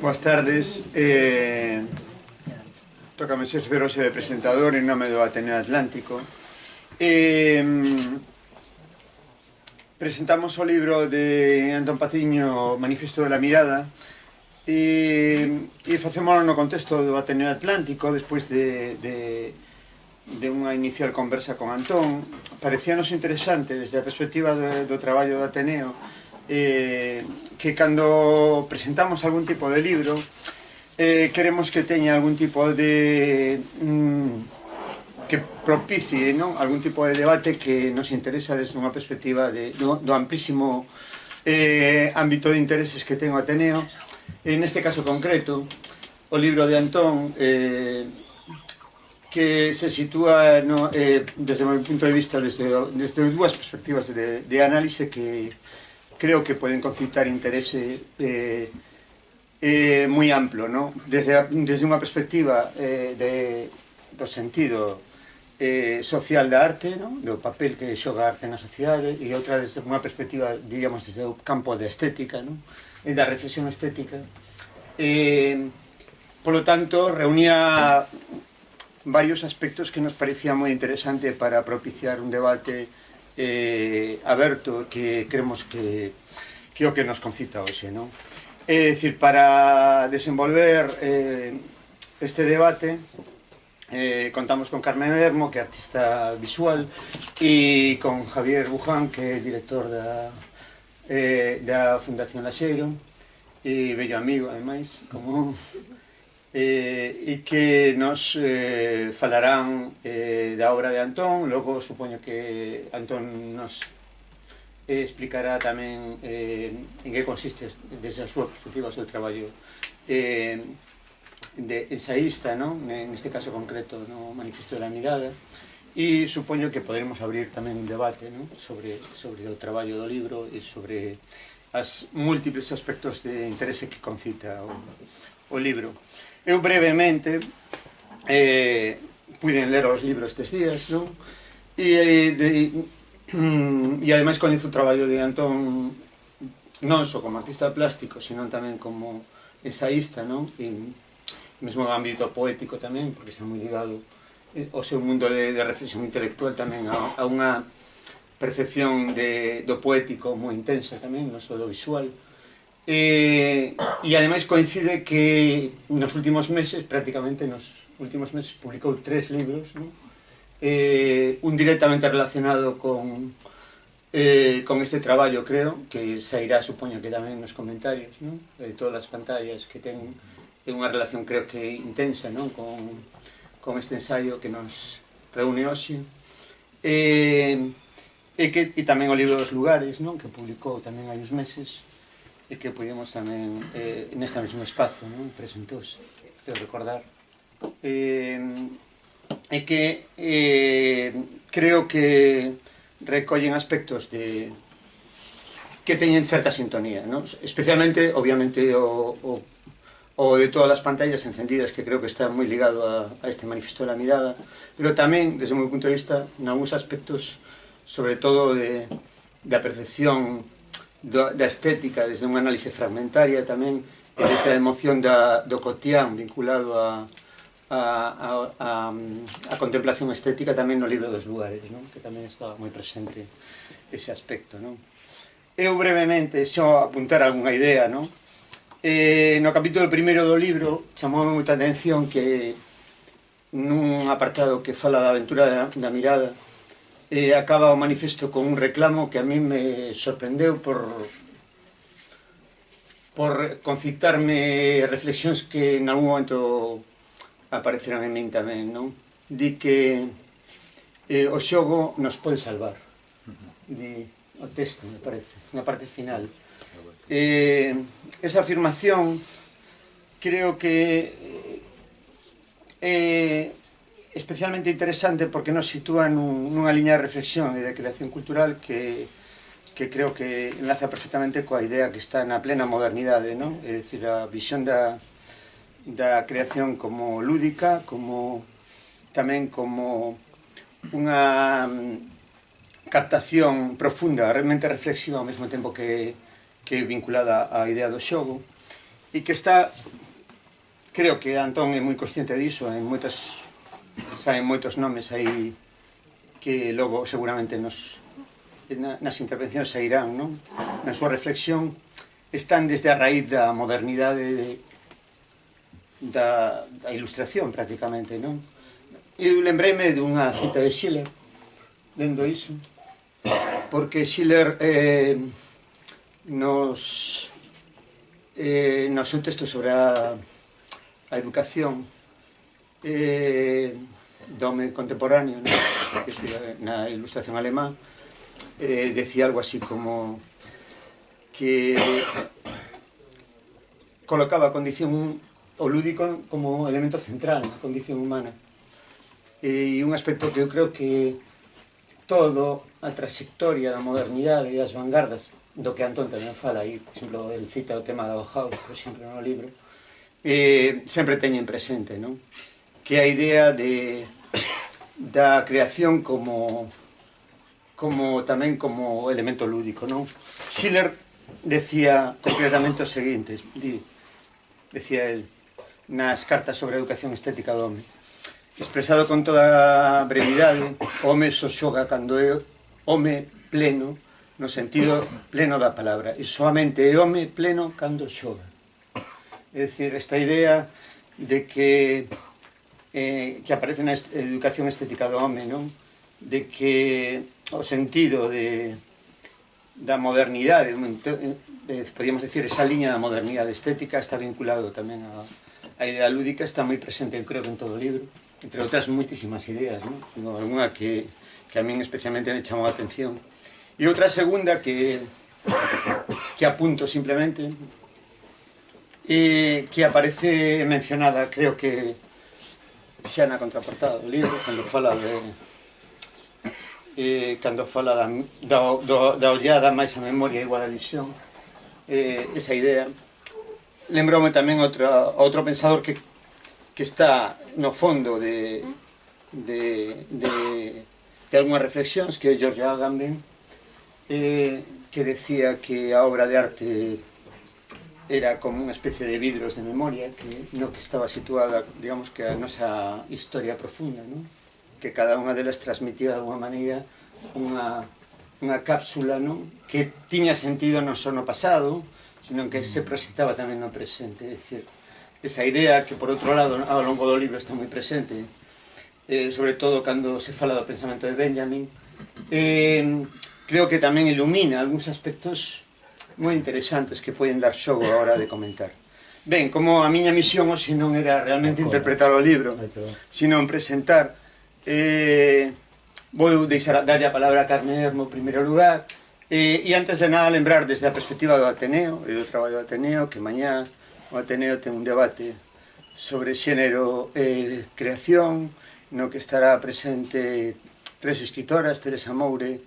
Boas tardes. Tócame ser hoxe de presentador en nome do Ateneo Atlántico. Presentamos o libro de Antón Paciño, Manifiesto de la Mirada, e facémoslo no contexto do Ateneo Atlántico, despois de unha inicial conversa con Antón. Parecíanos interesante, desde a perspectiva do traballo do Ateneo, que cando presentamos algún tipo de libro queremos que teña algún tipo de que propicie, non? Algún tipo de debate que nos interesa desde unha perspectiva do amplísimo ámbito de intereses que ten o Ateneo. Neste caso concreto, o libro de Antón, que se sitúa desde o meu punto de vista desde dúas perspectivas de análise que creo que poden concitar interese moi amplo, non? Desde unha perspectiva do sentido social da arte, non? Do papel que xoga a arte na sociedade, e outra desde unha perspectiva, diríamos, desde o campo da estética, non? E da reflexión estética. Polo tanto, reunía varios aspectos que nos parecía moi interesante para propiciar un debate aberto que creemos que o que nos concita hoxe, non? É dicir, para desenvolver este debate contamos con Carmen Bermo, que é artista visual, e con Javier Buján, que é director da Fundación Laxeiro, e bello amigo, ademais, como e que nos falarán da obra de Antón. Logo supoño que Antón nos explicará tamén en que consiste desde a súa perspectiva o seu traballo de ensaísta, non? Neste caso concreto no Manifiesto de la Mirada, e supoño que poderemos abrir tamén un debate, non? sobre o traballo do libro e sobre as múltiples aspectos de interese que concita o libro. Eu brevemente puiden ler os libros estes días, non? E ademais coñezo o traballo de Antón non só como artista plástico, senón tamén como ensaísta, non? E mesmo no ámbito poético tamén, porque está moi ligado ao seu mundo de reflexión intelectual tamén a unha percepción do poético moi intensa tamén, non só do visual. E ademais coincide que nos últimos meses, prácticamente nos últimos meses, publicou 3 libros, non? Un directamente relacionado con este traballo, creo, que sairá, supoño que tamén nos comentarios, non? De todas as pantallas, que ten unha relación, creo que intensa, non? Con este ensaio que nos reúne hoxe. E tamén o libro dos lugares, non? Que publicou tamén hai uns meses, e que podemos tamén neste mesmo espazo, non? Presentouse, quero recordar. E que creo que recollen aspectos que teñen certa sintonía, non? Especialmente, obviamente, o de todas as pantallas encendidas, que creo que está moi ligado a este Manifiesto de la Mirada, pero tamén, desde o meu punto de vista, nalgúns aspectos, sobre todo da percepción da estética, desde unha análise fragmentaria tamén, e desde a emoción do cotián vinculado a contemplación estética tamén no libro dos lugares, non? Que tamén está moi presente ese aspecto, non? Eu brevemente só apuntar algunha idea, non? No capítulo primeiro do libro chamou moita atención que nun apartado que fala da aventura da mirada acaba o manifesto con un reclamo que a mí me sorprendeu por concitarme reflexións que en algún momento aparecerán en min tamén, non? Di que o xogo nos pode salvar. Di o texto, me parece, na parte final. Esa afirmación creo que é especialmente interesante porque nos sitúa nunha liña de reflexión e de creación cultural que creo que enlaza perfectamente coa idea que está na plena modernidade, non? É dicir, a visión da creación como lúdica, tamén como unha captación profunda, realmente reflexiva ao mesmo tempo que vinculada á idea do xogo, e que está, creo que Antón é moi consciente diso, saben moitos nomes aí que logo seguramente nas intervencións sairán, non? Na súa reflexión están desde a raíz da modernidade da ilustración prácticamente, non? Eu lembreime dunha cita de Schiller lendo iso, porque Schiller no seu texto sobre a educación do home contemporáneo, ¿no? Que na ilustración alemá, decía algo así como que colocaba a condición o lúdico como elemento central na condición humana, e un aspecto que eu creo que todo a trayectoria da modernidade e das vanguardas do que Antón tamén fala aí, por exemplo, el cita o tema da Bauhaus, por exemplo, no libro, sempre teñen presente, non? Que a idea da creación tamén como elemento lúdico, non? Schiller decía concretamente o seguinte, decía el nas cartas sobre a educación estética do home: expresado con toda a brevidade, o home só xoga cando é home pleno, no sentido pleno da palabra, e soamente é home pleno cando xoga. É dicir, esta idea de que aparece na educación estética do home, non? De que o sentido da modernidade, podríamos decir, esa liña da modernidade estética está vinculado tamén a idea lúdica, está moi presente, eu creo, en todo o libro, entre outras moitísimas ideas, non? Alguna que a min especialmente me chamou a atención. E outra segunda que apunto simplemente, que aparece mencionada, creo que xa na contraportada do libro, cando fala da ollada máis a memoria igual a visión, esa idea. Lembroume tamén outro pensador que está no fondo de algunhas reflexións, que é George Agamben, que decía que a obra de arte era como unha especie de vidros de memoria no que estaba situada, digamos, que a nosa historia profunda, non? Que cada unha delas transmitía de alguma maneira unha cápsula, non? Que tiña sentido non só no pasado, sino que se proxectaba tamén no presente. É dicir, esa idea que, por outro lado, ao longo do libro está moi presente, sobre todo cando se fala do pensamento de Benjamin, creo que tamén ilumina algúns aspectos moi interesantes que poden dar xogo a hora de comentar. Ben, como a miña misión hoxe non era realmente interpretar o libro, sino presentar, vou darlle a palabra a Carmen Hermo en primeiro lugar, e antes de nada lembrar desde a perspectiva do Ateneo e do traballo do Ateneo que mañá o Ateneo ten un debate sobre xénero e creación, no que estará presente 3 escritoras, Teresa Moure,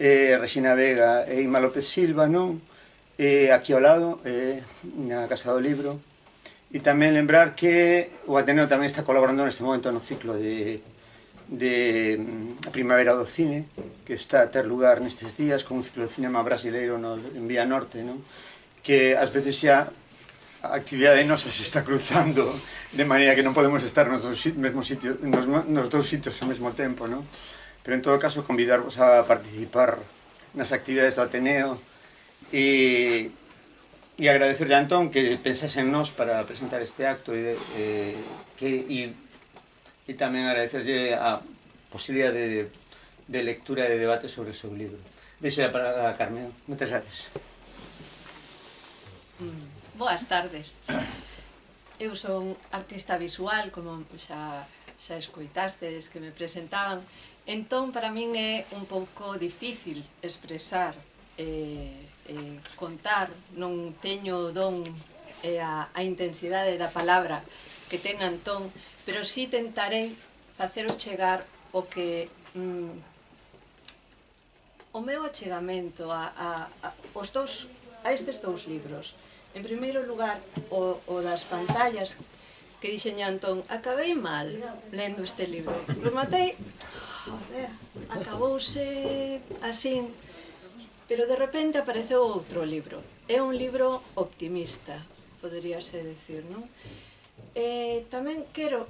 Regina Vega e Ima López Silva, non? Aquí ao lado, na Casa do Libro. E tamén lembrar que o Ateneo tamén está colaborando neste momento no ciclo de a Primavera do Cine, que está a ter lugar nestes días con un ciclo de cinema brasileiro en Vía Norte, non? Que ás veces xa a actividade nosa se está cruzando de maneira que non podemos estar nos dous sitios ao mesmo tempo, non? Pero en todo caso convidarvos a participar nas actividades do Ateneo e agradecerle a Antón que pensase en nós para presentar este acto e tamén agradecerlle a posibilidade de lectura e de debate sobre o seu libro. Deixo a palabra a Carmen. Moitas gracias. Boas tardes. Eu son artista visual, como xa escoitastes que me presentaban. Entón, para min é un pouco difícil expresar contar, non teño o don e a intensidade da palabra que ten Antón, pero si tentarei faceros chegar o que o meu achegamento a estes dous libros. En primeiro lugar, o das pantallas, que dixeña Antón, acabei mal lendo este libro, rematei, acabouse así. Pero de repente apareceu outro libro. É un libro optimista. poderíase decir, non? Tamén quero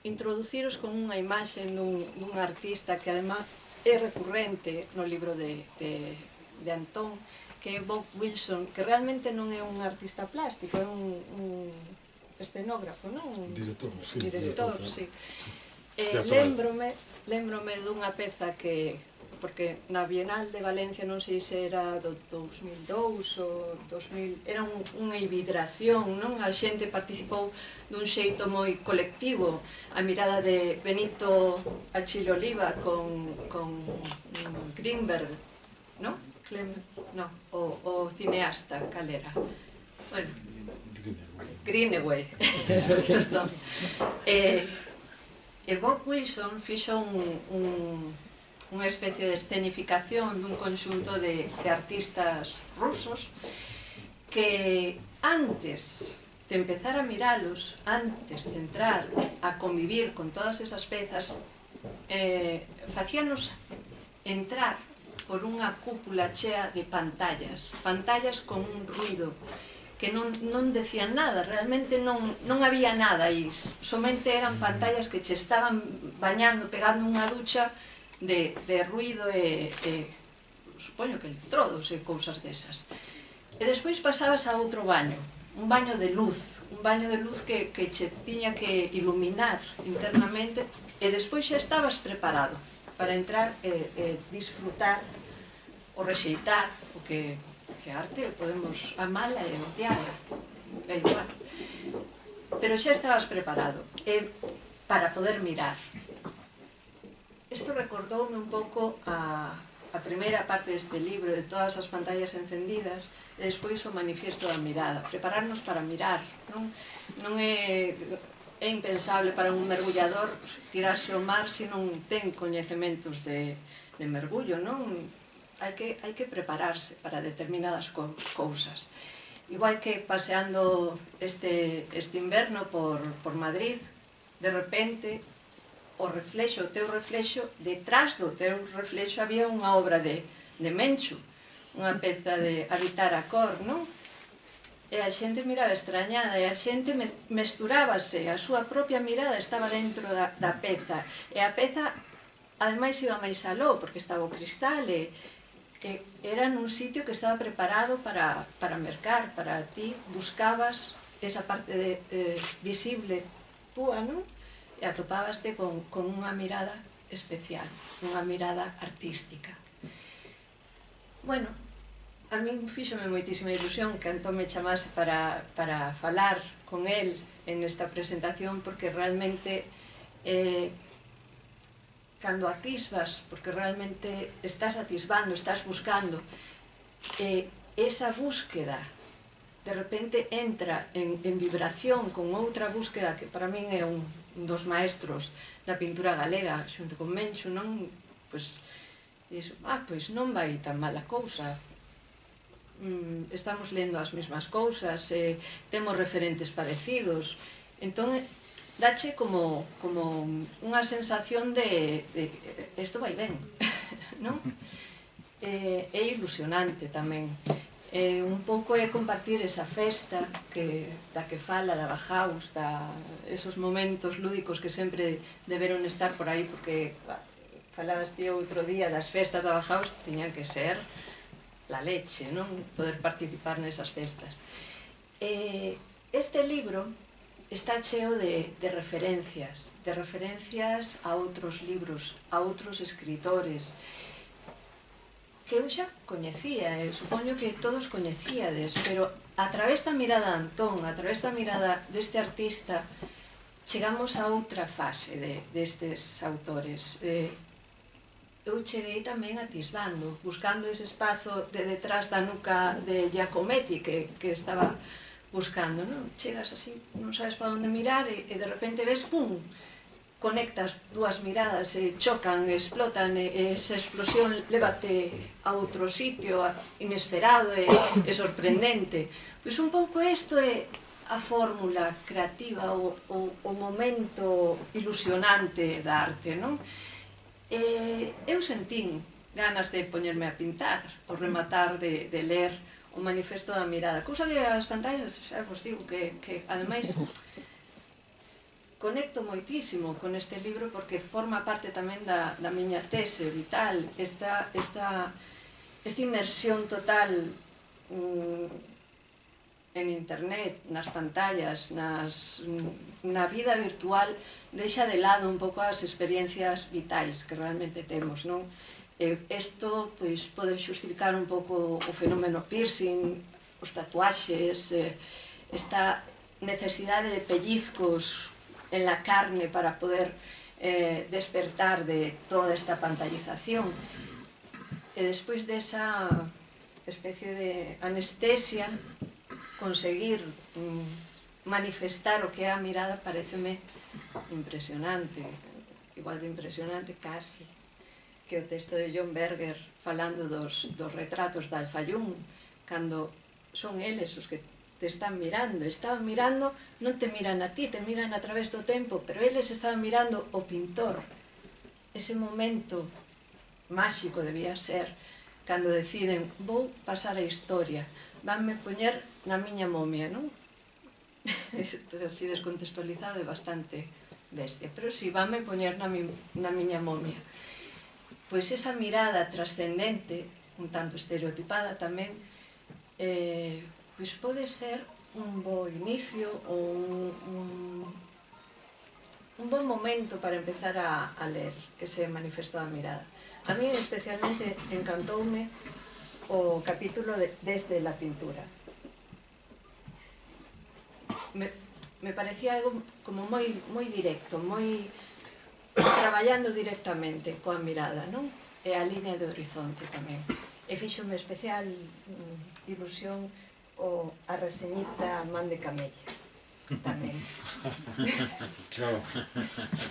introduciros con unha imaxe dun artista que además é recurrente no libro de Antón, que é Bob Wilson, que realmente non é un artista plástico, é un escenógrafo, non? Director, sí. Director, sí. Lembrome dunha peza que, porque na Bienal de Valencia non sei se era do 2002 ou 2000, era unha hibridación, non? A xente participou dun xeito moi colectivo, a mirada de Benito Achille Oliva con Greenberg, non? No, o cineasta, cal era? Bueno, Greenaway, perdón. E Bob Wilson fixo unha especie de escenificación dun conxunto de artistas rusos que antes de empezar a miralos, antes de entrar a convivir con todas esas pezas, facíanos entrar por unha cúpula chea de pantallas con un ruido que non decían nada, realmente non había nada aí, somente eran pantallas que che estaban bañando, pegando unha ducha de ruido e supoño que electrodos e cousas desas. E despois pasabas a outro baño, un baño de luz que che tiña que iluminar internamente, e despois xa estabas preparado para entrar e disfrutar ou rexeitar, o que arte podemos amala e odiala, é igual. Pero xa estabas preparado para poder mirar. Isto recordoume un pouco a primeira parte deste libro, de todas as pantallas encendidas, e despois o manifiesto da mirada, prepararnos para mirar, non é impensable para un mergullador tirarse ao mar se non ten coñecementos de mergullo, non? Hai que prepararse para determinadas cousas. Igual que paseando este inverno por Madrid, de repente, o teu reflexo, detrás do teu reflexo había unha obra de Menchu, unha peza de Habitar a Cor, non? E a xente miraba extrañada, e a xente mesturábase, a súa propia mirada estaba dentro da peza, e a peza ademais iba máis aló, porque estaba o cristal, e era nun sitio que estaba preparado para mercar, para ti buscabas esa parte visible túa, non? E atopábaste con unha mirada especial, unha mirada artística. Bueno, a min fíxome moitísima ilusión que Antón me chamase para falar con el en esta presentación, porque realmente cando atisbas, porque realmente estás atisbando, estás buscando, esa búsqueda de repente entra en vibración con outra búsqueda que para min é un dos maestros da pintura galega, xunto con Menchu, non? Pois non vai tan mal a cousa, estamos lendo as mesmas cousas, temos referentes parecidos, entón dache como unha sensación de isto vai ben, non? É ilusionante tamén. Un pouco é compartir esa festa da que fala, da Bauhaus, esos momentos lúdicos que sempre deberon estar por aí, porque falabas ti outro día das festas da Bauhaus, tiñan que ser la leche, non? Poder participar nesas festas. Este libro está cheo de referencias a outros libros, a outros escritores, que eu xa coñecía, e supoño que todos coñecíades, pero a través da mirada de Antón, a través da mirada deste artista, chegamos a outra fase destes autores. Eu cheguei tamén atisbando, buscando ese espazo de detrás da nuca de Giacometti que estaba buscando, non? Chegas así, non sabes para onde mirar e de repente ves, pum, conectas dúas miradas e chocan, explotan, e esa explosión lévate a outro sitio inesperado e sorprendente. Pois un pouco isto é a fórmula creativa, o momento ilusionante da arte, non? Eu sentín ganas de poñerme a pintar, ao rematar de ler o manifesto da mirada. Cousa que as pantallas, xa vos digo, que ademais conecto moitísimo con este libro porque forma parte tamén da miña tese vital, esta inmersión total en internet, nas pantallas, na vida virtual, deixa de lado un pouco as experiencias vitais que realmente temos, non? Isto pode xustificar un pouco o fenómeno piercing, os tatuaxes, esta necesidade de pellizcos en la carne para poder despertar de toda esta pantallización. E despois desa especie de anestesia, conseguir manifestar o que é a mirada pareceme impresionante, igual de impresionante casi que o texto de John Berger falando dos retratos de Alfayún, cando son eles os que te están mirando, non te miran a ti, te miran a través do tempo, pero eles estaban mirando o pintor. Ese momento máxico debía ser cando deciden, vou pasar a historia, vanme poñer na miña momia, non? Isto así descontextualizado é bastante bestia, pero si, vanme poñer na miña momia. Pois esa mirada trascendente, un tanto estereotipada tamén, pois pode ser un bo inicio ou un bon momento para empezar a ler ese manifesto da mirada. A mí especialmente encantoume o capítulo desde la pintura. Me parecía algo como moi directo, moi traballando directamente coa mirada, non? E a línea de horizonte tamén. E fíxome especial ilusión a reseñita Man de Camella tamén.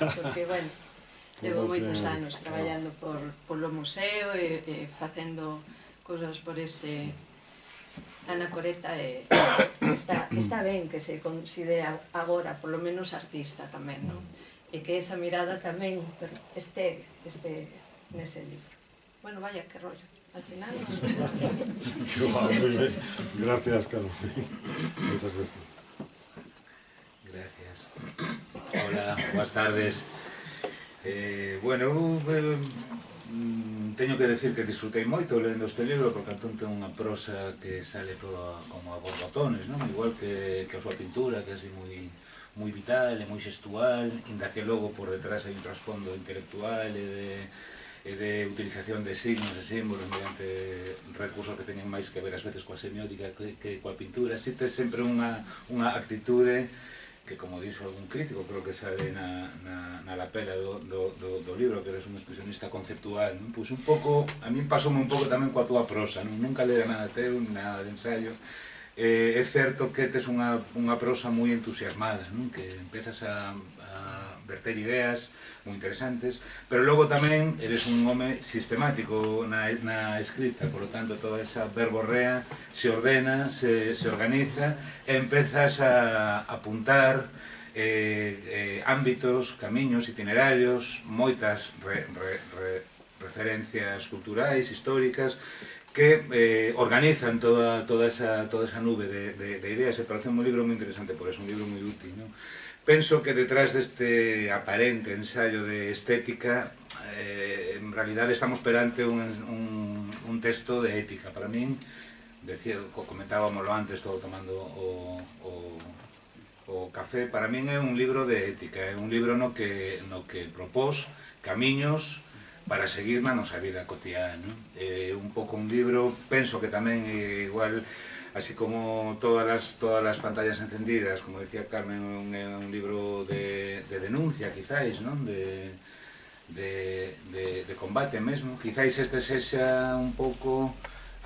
Porque, bueno, levo moitos anos traballando polo museo e facendo cousas por ese anacoreta e está ben que se considera agora polo menos artista tamén, non? E que esa mirada tamén este nese libro. Bueno, vaya, que rollo. Al final... Gracias, Carlos. Muchas gracias. Gracias. Hola, boas tardes. Bueno, teño que decir que disfrutei moito lendo este libro porque Antón ten unha prosa que sale toda como a borbotones, non? Igual que a súa pintura, que é así moi vital e moi xestual, inda que logo por detrás hai un trasfondo intelectual e de utilización de signos e símbolos mediante recursos que teñen máis que ver ás veces coa semiótica que coa pintura. Si tes sempre unha actitude que, como dixo algún crítico, creo que sale na lapela do libro, que eres un expresionista conceptual, non? Pois un pouco, a min pasoume un pouco tamén coa túa prosa, non? Nunca lera nada teu, nada de ensayo. É certo que tes unha prosa moi entusiasmada, non? Que empezas a verter ideas moi interesantes, pero logo tamén eres un home sistemático na escrita, por lo tanto toda esa verborrea se ordena, se organiza e empezas a apuntar ámbitos, camiños, itinerarios, moitas referencias culturais, históricas, que organizan toda esa nube de ideas. E parece un libro moi interesante, por eso un libro moi útil, non? Penso que detrás deste aparente ensayo de estética, en realidade estamos perante un texto de ética. Para min, comentábamoslo antes, todo tomando o café, para min é un libro de ética, é un libro no que propós camiños para seguir na nosa vida cotidiana. É un pouco un libro, penso que tamén igual, así como todas las pantallas encendidas, como decía Carmen, é un libro de denuncia, quizáis, non? De combate mesmo. Quizáis este sexa un pouco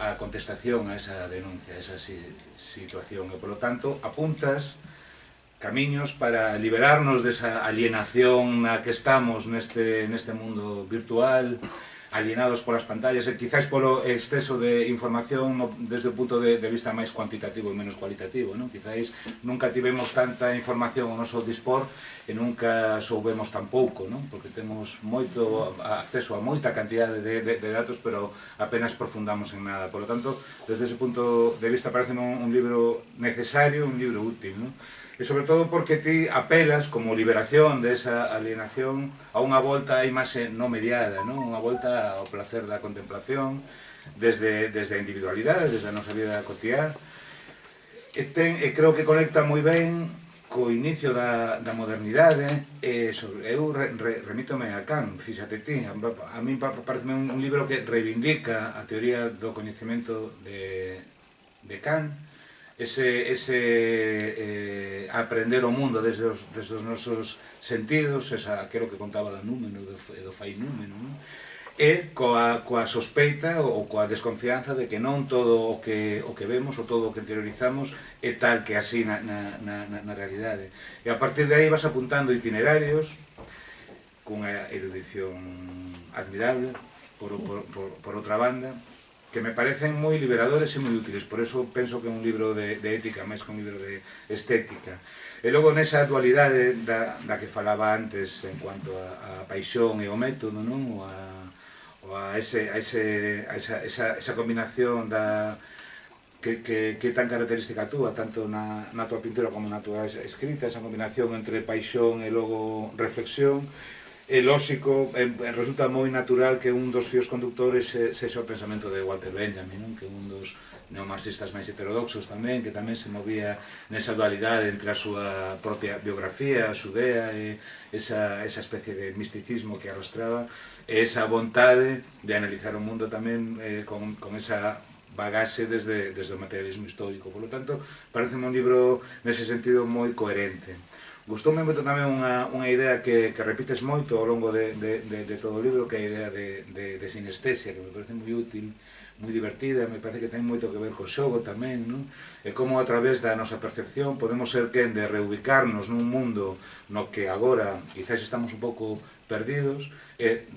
a contestación a esa denuncia, a esa situación, e, polo tanto, apuntas camiños para liberarnos desa alienación na que estamos neste mundo virtual, alienados polas pantallas e quizás polo exceso de información desde o punto de vista máis cuantitativo e menos cualitativo, non? Quizás nunca tivemos tanta información ao noso dispor e nunca soubemos tan pouco, non? Porque temos moito acceso a moita cantidade de datos, pero apenas profundamos en nada. Por lo tanto, desde ese punto de vista parece un libro necesario, un libro útil, non? E sobre todo porque ti apelas como liberación desa alienación a unha volta á imaxe non mediada, non? Unha volta ao placer da contemplación desde a individualidade, desde a nosa vida cotiá. E creo que conecta moi ben co inicio da modernidade. Eu remítome a Kant, fíxate ti, a mí parece un libro que reivindica a teoría do coñecemento de Kant, aprender o mundo desde os nosos sentidos, aquilo que contaba da númeno e do fai númeno, e coa sospeita ou coa desconfianza de que non todo o que vemos ou todo o que interiorizamos é tal que así na realidade. E a partir de aí vas apuntando itinerarios cunha erudición admirable, por outra banda, que me parecen moi liberadores e moi útiles. Por eso penso que é un libro de ética máis que un libro de estética. E logo nesa dualidade da que falaba antes en cuanto a paixón e o método, non? Ou a esa combinación que é tan característica túa, tanto na tua pintura como na tua escrita, esa combinación entre paixón e logo reflexión. É lóxico, resulta moi natural que un dos fíos conductores sexa o pensamento de Walter Benjamin, non? Que é un dos neomarxistas máis heterodoxos tamén, que tamén se movía nesa dualidade entre a súa propia biografía, a xudea e esa especie de misticismo que arrastraba, e esa vontade de analizar o mundo tamén con esa bagaxe desde o materialismo histórico. Por lo tanto, pareceme un libro nese sentido moi coherente. Gustoume moito tamén unha idea que repites moito ao longo de todo o libro, que é a idea de sinestesia, que me parece moi útil, moi divertida, me parece que ten moito que ver co xogo tamén, non? E como a través da nosa percepción podemos ser quen de reubicarnos nun mundo no que agora quizás estamos un pouco perdidos, e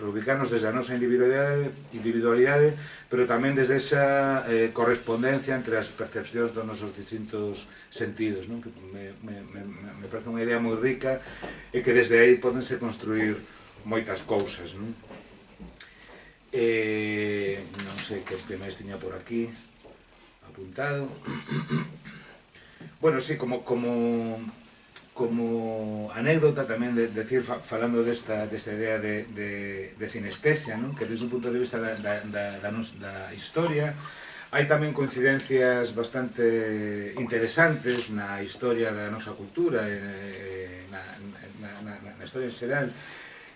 reubicarnos desde a nosa individualidade, pero tamén desde esa correspondencia entre as percepcións dos nosos distintos sentidos, non? Que me parece unha idea moi rica e que desde aí podense construir moitas cousas, non? Non sei que máis tiña por aquí apuntado. Bueno, sí, como anécdota tamén decir, falando desta idea de sinestesia, non? Que desde un punto de vista da historia hai tamén coincidencias bastante interesantes na historia da nosa cultura e na historia en xeral.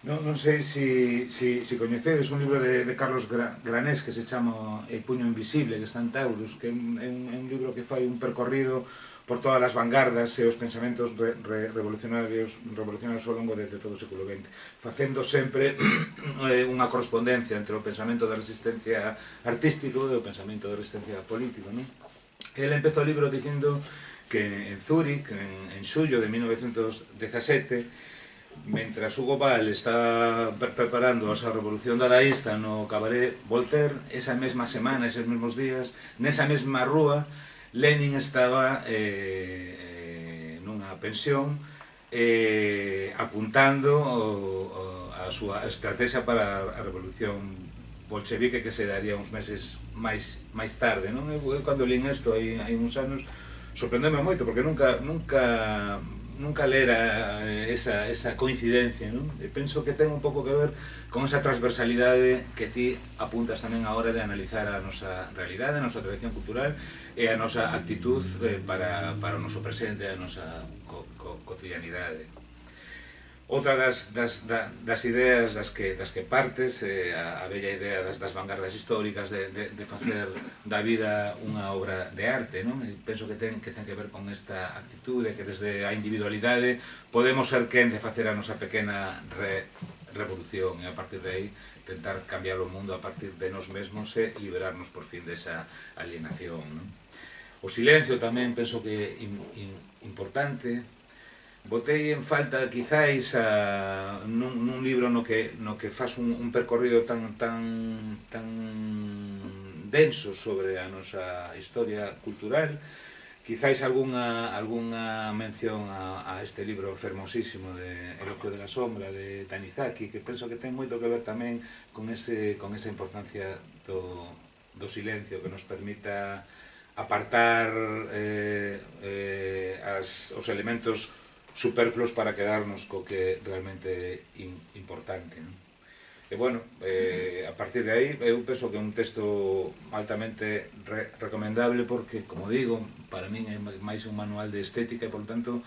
Non sei se coñecedes un libro de Carlos Granés que se chama El puño invisible, que está en Taurus, que é un libro que fai un percorrido por todas as vanguardas e os pensamentos revolucionarios ao longo de todo o século XX, facendo sempre unha correspondencia entre o pensamento de resistencia artístico e o pensamento de resistencia político, non? Ele empezou o libro dicindo que en Zúrich, en xullo de 1917, mentras Hugo Ball está preparando a súa revolución dadaísta no cabaret Voltaire, esa mesma semana, eses mesmos días, nesa mesma rúa, Lenin estaba nunha pensión apuntando a súa estrategia para a revolución bolchevique que se daría uns meses máis tarde, non? Eu cando lín isto hai uns anos sorprendeme moito porque nunca lera esa coincidencia, non? E penso que ten un pouco que ver con esa transversalidade que ti apuntas tamén a hora de analizar a nosa realidade, a nosa tradición cultural e a nosa actitud para o noso presente e a nosa cotidianidade. Outra das ideas das que partes, a bella idea das vanguardas históricas de facer da vida unha obra de arte, non? E penso que ten que ver con esta actitude, que desde a individualidade podemos ser quen de facer a nosa pequena revolución e a partir de aí tentar cambiar o mundo a partir de nós mesmos e liberarnos por fin desa alienación, non? O silencio tamén penso que é importante. botei en falta quizáis nun libro no que faz un percorrido tan denso sobre a nosa historia cultural. Quizáis algunha mención a este libro fermosísimo de Elogio de la Sombra de Tanizaki, que penso que ten moito que ver tamén con esa importancia do silencio, que nos permita apartar os elementos superfluos para quedarnos co que realmente é importante, non? E bueno, a partir de aí eu penso que é un texto altamente recomendable porque, como digo, para min é máis un manual de estética e, por tanto,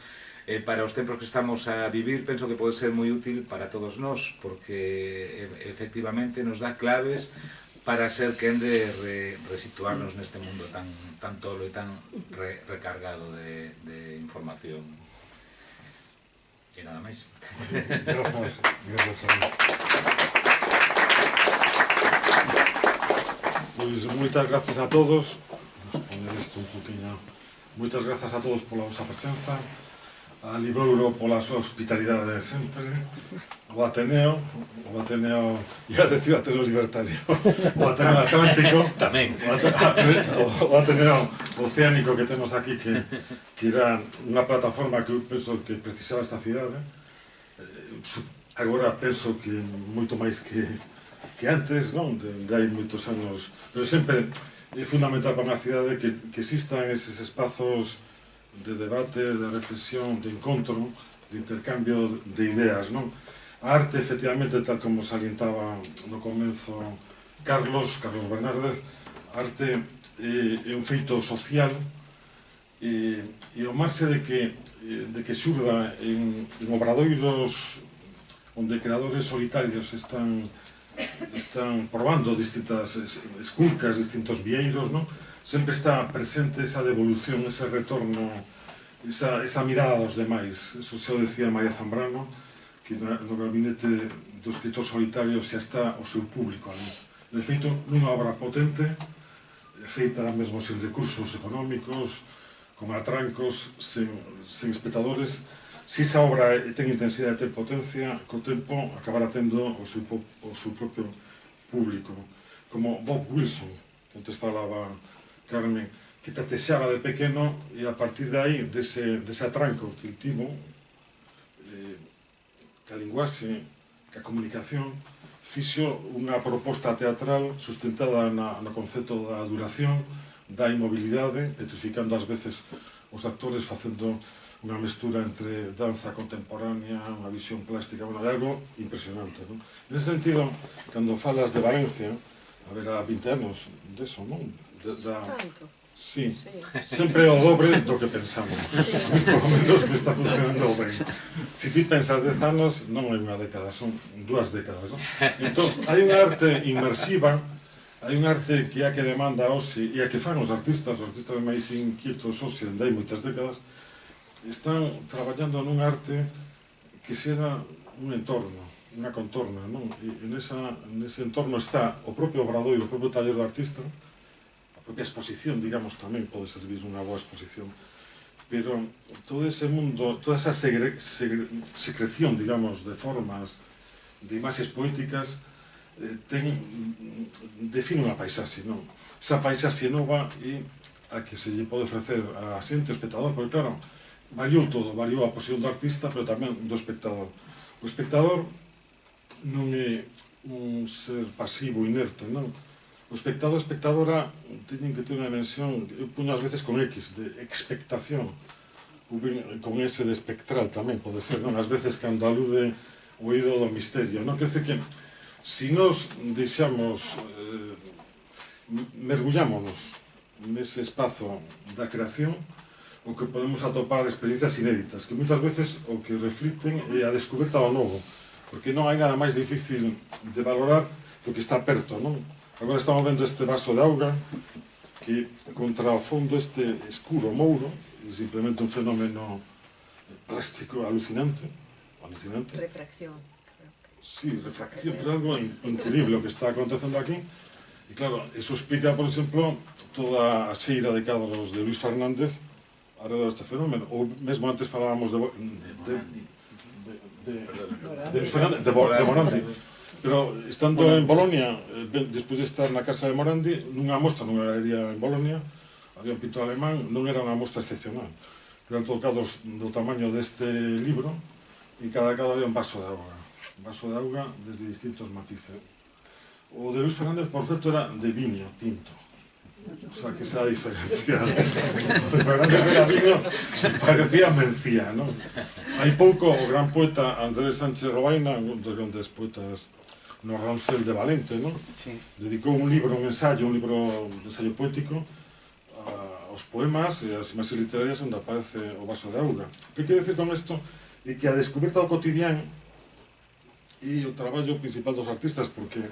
para os tempos que estamos a vivir penso que pode ser moi útil para todos nós porque efectivamente nos dá claves para ser quen de resituarnos neste mundo tan tolo e tan recargado de información. E nada máis. Gracias, Xavi. Pois moitas grazas a todos. Vamos poner isto un poquinho. Moitas grazas a todos pola vosa presenza, a Librouro pola súa hospitalidade de sempre, o Ateneo, ia decir o Ateneo Libertario, o Ateneo Atlántico, tamén, o Ateneo Oceánico que temos aquí, que era unha plataforma que eu penso que precisaba esta cidade. Agora penso que moito máis que antes, non? De hai moitos anos, pero sempre é fundamental para unha cidade que existan eses espazos de debate, de reflexión, de encontro, de intercambio de ideas, non? A arte, efectivamente, tal como salientaba no comenzo Carlos Bernárdez, a arte é un feito social e o marxe de que xurda en obradoiros onde creadores solitarios están probando distintas esculcas, distintos vieiros, non? Sempre está presente esa devolución, ese retorno, esa mirada aos demais. Eso xa o decía María Zambrano, que no gabinete do escritor solitario xa está o seu público ali. De feito, nunha obra potente, feita mesmo sen recursos económicos, con atrancos, sen espectadores, se esa obra ten intensidade e ten potencia, co tempo acabará tendo o seu propio público. Como Bob Wilson, que antes falaba Carmen, que tatexaba de pequeno e a partir de aí, dese atranco que el tivo, que a linguaxe, que a comunicación, fixo unha proposta teatral sustentada no concepto da duración, da inmobilidade, petrificando ás veces os actores facendo unha mestura entre danza contemporánea, unha visión plástica, bueno, é algo impresionante, non? Nese sentido, cando falas de Valencia, a ver, a 20 anos deso, non? Tanto? Sí, sempre é o dobre do que pensamos. Por lo menos me está funcionando ben. Se ti pensas 10 anos, non é unha década, son 2 décadas, non? Entón, hai unha arte inmersiva, hai unha arte que é a que demanda hoxe, e a que fan os artistas máis inquietos hoxe, onde hai moitas décadas, están traballando nun arte que será un entorno, unha contorna, non? E nese entorno está o propio obradoiro, o propio taller do artista, a propia exposición, digamos, tamén pode servir unha boa exposición, pero todo ese mundo, toda esa secreción, digamos, de formas, de imaxes poéticas, define unha paisaxe, non? Esa paisaxe nova é a que se lle pode ofrecer a xente, ao espectador, porque claro, variou todo, variou a posición do artista, pero tamén do espectador. O espectador non é un ser pasivo, inerte, non? O espectador e a espectadora teñen que ter unha dimensión, eu puño ás veces con X, de expectación, con S de espectral tamén pode ser, non? Ás veces cando alude o oído do misterio, non? Quer dizer que, se nos deixamos, mergullámonos nese espazo da creación, o que podemos atopar experiencias inéditas, que moitas veces o que reflicten é a descoberta do novo, porque non hai nada máis difícil de valorar que o que está perto, non? Agora estamos vendo este vaso de auga, que contra o fondo este escuro mouro, é simplemente un fenómeno plástico alucinante. Refracción. Sí, refracción, pero algo increíble o que está acontecendo aquí. E claro, eso explica, por exemplo, toda a xeira de cadros de Luis Fernández, alrededor deste fenómeno, ou mesmo antes falábamos de Morandi, pero estando en Bolonia, despois de estar na casa de Morandi, nunha mostra nunha galería en Bolonia, había un pintor alemán, non era unha mostra excepcional, eran tocados do tamaño deste libro, e cada había un vaso de auga desde distintos matices. O de Luis Fernández, por certo, era de viño tinto. O sea, que esa diferencia. O de Fernández era viño, parecía mencía, non? Hai pouco, o gran poeta Andrés Sánchez Robaina, un dos grandes poetas no Roncel de Valente, non? Sí. Dedicou un libro, un libro de ensayo poético, aos poemas e as imaxes literarias onde aparece o vaso de auga. O que quero decir con isto é que a descoberta do cotidiano e o traballo principal dos artistas, porque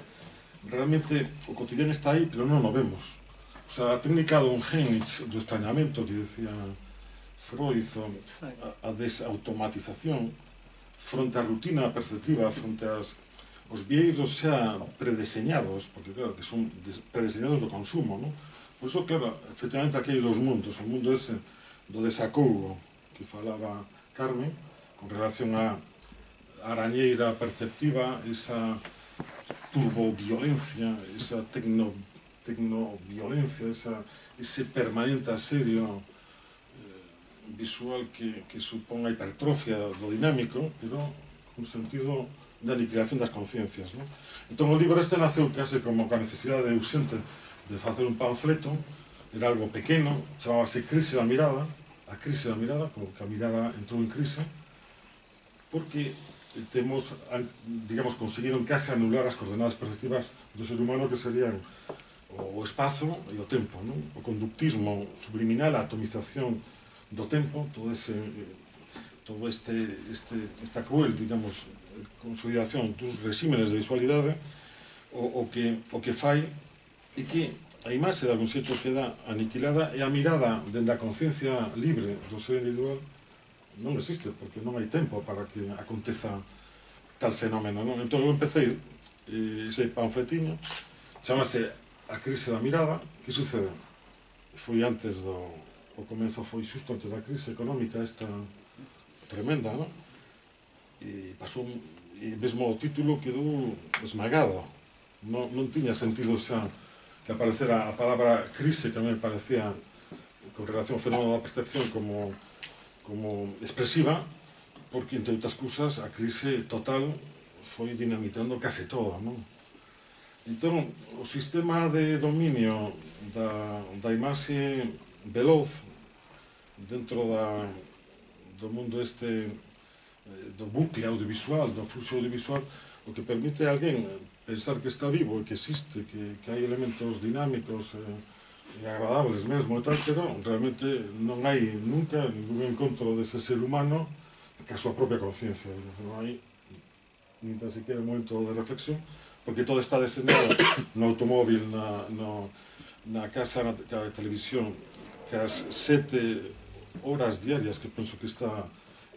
realmente o cotidiano está aí, pero non o vemos. O sea, a técnica do Unheimlich, do extrañamento que decía Freud, a desautomatización fronte á rutina perceptiva, fronte aos vieiros xa predeseñados, porque claro, que son predeseñados do consumo, non? Por iso, claro, efectivamente aquí hai dos mundos, o mundo ese do desacougo que falaba Carmen, con relación á arañeira perceptiva, esa turboviolencia, esa tecnoviolencia, ese permanente asedio visual que supón a hipertrofia do dinámico, pero un sentido de aniquilación das conciencias, non? Entón o libro este naceu case como a necesidade urxente de facer un panfleto, era algo pequeno, chamábase Crise da Mirada, a crise da mirada, porque a mirada entrou en crise, porque temos, digamos, conseguiron case anular as coordenadas perceptivas do ser humano, que serían o espazo e o tempo, non? O conductismo subliminal, a atomización do tempo, todo esta cruel, digamos, consolidación dos resímenes de visualidade, o que fai e que a imaxe de algún xeito queda aniquilada e a mirada dende a conciencia libre do ser individual non existe, porque non hai tempo para que aconteza tal fenómeno, non? Entón eu empecé ese panfletiño, chamase A crise da mirada. Que sucede? Foi antes o comenzo foi xusto antes da crise económica esta tremenda, non? E pasou, e mesmo o título quedou esmagado, non tiña sentido xa que aparecera a palabra crise, que a mí me parecía con relación ao fenómeno da percepción como expresiva, porque, entre outras cousas, a crise total foi dinamitando case todo, non? Entón, o sistema de dominio da imaxe veloz dentro do mundo este do bucle audiovisual, do fluxo audiovisual, o que permite a alguén pensar que está vivo e que existe, que hai elementos dinámicos e agradables mesmo e tal, pero realmente non hai nunca ningún encontro dese ser humano ca súa propia conciencia. Non hai nin tan sequera un momento de reflexión, porque todo está deseñado no automóvil, na casa, na televisión, que as 7 horas diarias que penso que está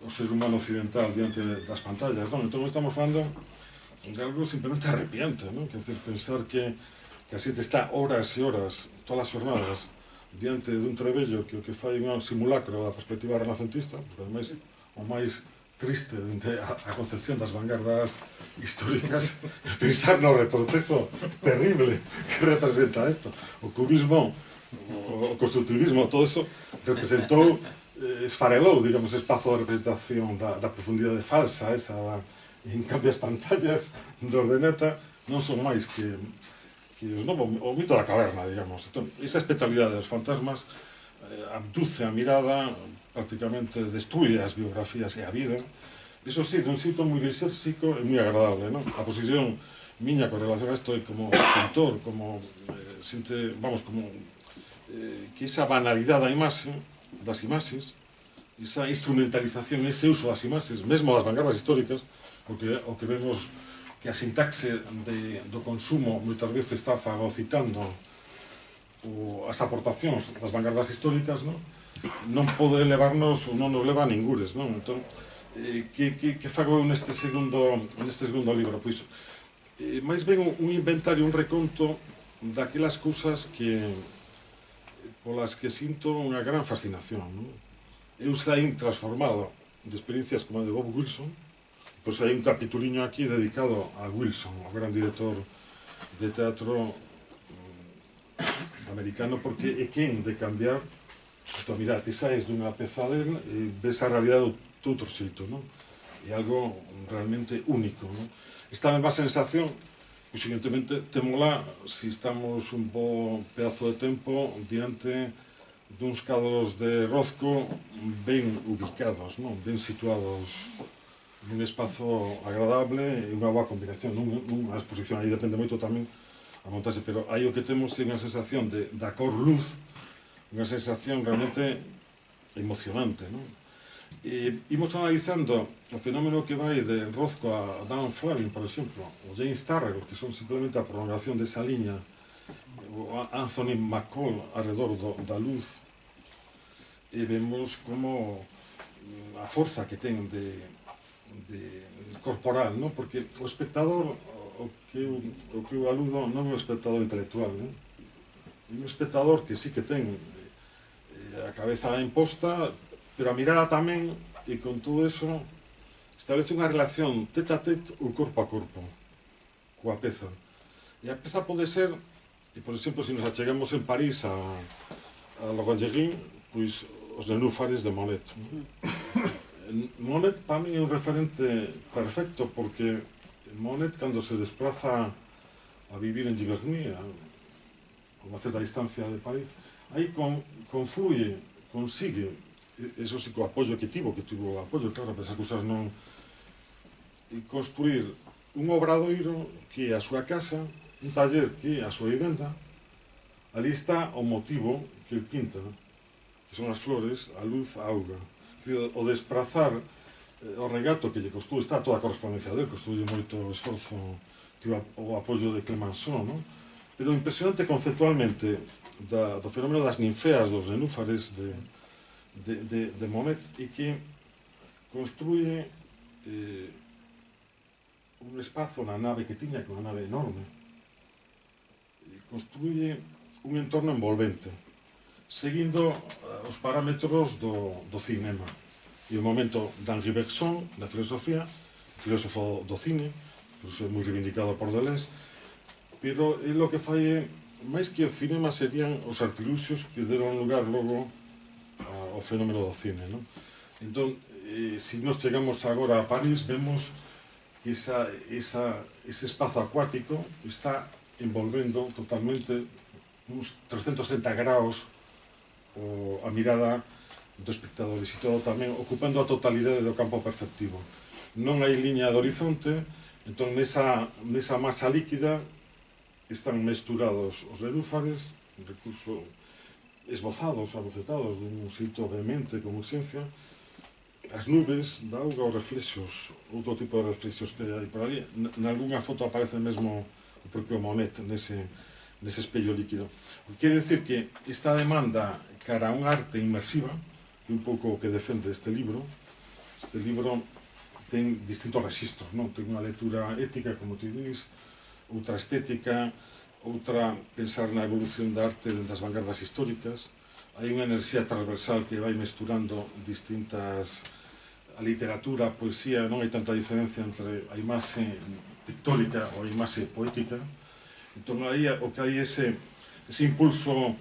o ser humano occidental diante das pantallas, non? Entón estamos falando de algo simplemente arrepiante, non? Que é pensar que a xente está horas e horas, todas as jornadas, diante dun trebello que o que fai un simulacro da perspectiva renacentista, porque ademais o máis triste dende a concepción das vanguardas históricas é pensar no retroceso terrible que representa isto. O cubismo, o constructivismo, todo eso representou, esfarelou, digamos, espazo de representación da profundidade falsa, esa e en cambio as pantallas de ordeneta non son máis que o mito da caverna, digamos. Entón, esa espectralidade dos fantasmas abduce a mirada, prácticamente destruye as biografías e a vida. Iso sí, dun xeito moi lisérxico e moi agradable, non? A posición miña con relación a isto é como pintor, como que esa banalidade da imaxe, das imaxes, esa instrumentalización, ese uso das imaxes, mesmo das vanguardas históricas, porque o que vemos que a sintaxe do consumo moitas veces está fagocitando as aportacións das vanguardas históricas, non pode levarnos, ou non nos leva a ningures, non? Entón, que fago neste segundo libro? Pois, máis ben un inventario, un reconto daquelas cousas polas que sinto unha gran fascinación, non? eu saín transformado de experiencias como a de Bob Wilson, pois hai un capituliño aquí dedicado a Wilson, o gran director de teatro americano, porque é quen de cambiar. Entón, mira, ti saes dunha peza del e ves a realidade doutro xeito, non? É algo realmente único, non? Esta mesma sensación, pois, evidentemente, temola se estamos un pedazo de tempo diante duns cadros de Rozco ben ubicados, non? Ben situados nun espazo agradable e unha boa combinación, nunha exposición. Aí depende moito tamén a montaxe, pero aí o que temos é unha sensación da cor-luz, unha sensación realmente emocionante, non? E imos analizando o fenómeno que vai de Rozco a Dan Fleming, por exemplo, o James Turrell, que son simplemente a prolongación desa liña, o Anthony McCall alrededor da luz, e vemos como a forza que ten de corporal, non? Porque o espectador, o que eu aludo, non é un espectador intelectual, non? É un espectador que sí que ten a cabeza imposta, pero a mirada tamén, e con todo eso establece unha relación tete a tete ou corpo a corpo coa peza. E a peza pode ser, e por exemplo, se nos achegamos en París a L'Orangerie, pois os nenúfares de Monet. Monet para mí é un referente perfecto, porque Monet, cando se desplaza a vivir en Giverny, a unha certa distancia de París, aí confluye, consigue, eso sí, co apoio que tivo apoio, claro, para esas cousas non, construir un obradoiro que é a súa casa, un taller que é a súa vivenda. Ali está o motivo que ele pinta, que son as flores, a luz, a auga. O desprazar o regato que lle costou, está toda a correspondencia dele, costou moito esforzo, tivo o apoio de Clemenceau, non? Pero impresionante conceptualmente do fenómeno das ninfeas, dos nenúfares de Monet, e que construye un espazo na nave que tiña, que é unha nave enorme, construye un entorno envolvente, seguindo os parámetros do cinema. E o momento d'Henri Bergson, da filosofía, filósofo do cine, por iso é moi reivindicado por Deleuze, pero é lo que fai, máis que o cinema, serían os artiluxios que deron lugar logo ao fenómeno do cine, non? Entón, se nos chegamos agora a París, vemos que ese espazo acuático está envolvendo totalmente uns 360 graus a mirada do espectador, e si todo tamén ocupando a totalidade do campo perceptivo. Non hai liña de horizonte, entón nesa masa líquida están mesturados os nenúfares, un recurso esbozados, abocetados dun xeito vehemente, como ciencia, as nubes da auga, os reflexos, outro tipo de reflexos que hai por ali. Nalgúna foto aparece mesmo o propio Monet nese espello líquido. Quere decir que esta demanda cara a unha arte inmersiva, que é un pouco o que defende este libro ten distintos registros, non? Ten unha lectura ética, como ti dis, outra estética, outra pensar na evolución da arte das vanguardas históricas. Hai unha enerxía transversal que vai mesturando distintas... A literatura, a poesía, non hai tanta diferencia entre a imaxe pictórica ou a imaxe poética. Entón, aí o que hai ese impulso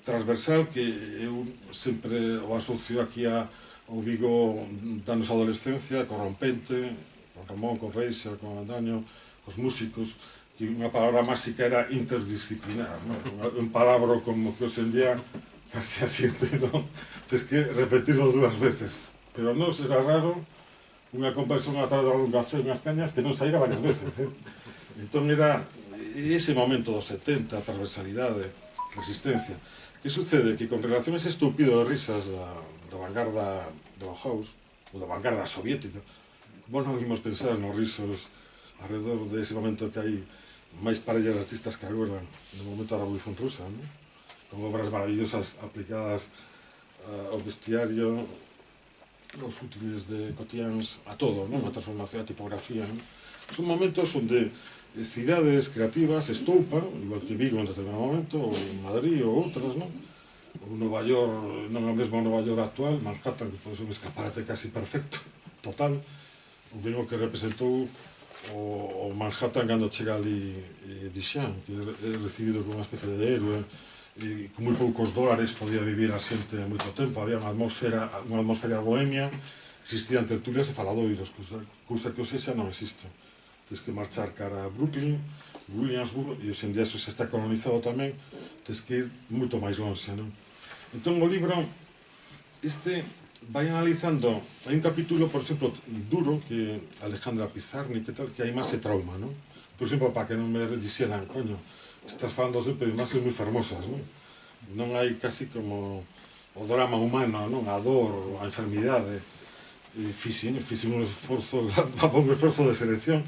transversal que eu sempre o asocio aquí ao Vigo da nosa adolescencia, co Rompente, con Ramón, con Reixa, con Andaño, cos músicos, que unha palabra máxica era interdisciplinar, non? Un palabra como que hoxe en día casi asiente, non? Tens que repetirlo 2 veces. Pero non será raro unha conversión a través de un café e unhas cañas que non saíra varias veces. Entón era ese momento dos 70, a transversalidade, resistencia. Que sucede? Que con relación a ese estúpido de risas da vanguarda do Bauhaus, ou da vanguarda soviética, como non imos pensar nos risos alrededor dese momento que hai máis parellas de artistas que agora no momento da Revolución Rusa, non? Con obras maravillosas aplicadas ao vestiario, os útiles de Cotians, a todo, non? A transformación, a tipografía, non? Son momentos onde cidades creativas estoupan, igual que Vigo en determinado momento, ou en Madrid ou outras, non? o Nova York, non é o mesmo Nova York actual, Manhattan, que pode ser un escaparate casi perfecto, total, ben o que representou o Manhattan cando chega ali Duchamp, que é recibido como unha especie de héroe, e con moi poucos dólares podía vivir a xente moito tempo, había unha atmosfera bohemia, existían tertulias e faladoiros, cousa que hoxe xa non existe. Tens que marchar cara a Brooklyn, Williamsburg, e hoxe en día eso xa está colonizado tamén, tens que ir moito máis longe, non? Entón o libro, vai analizando, hai un capítulo, por exemplo, duro, que Alejandra Pizarnik, que tal, que hai máis e trauma, non? Por exemplo, para que non me dixeran, coño, estás falando sempre de máis moi fermosas, non? Non hai casi como o drama humano, non? A dor, a enfermidade, fixen un esforzo, un esforzo de selección,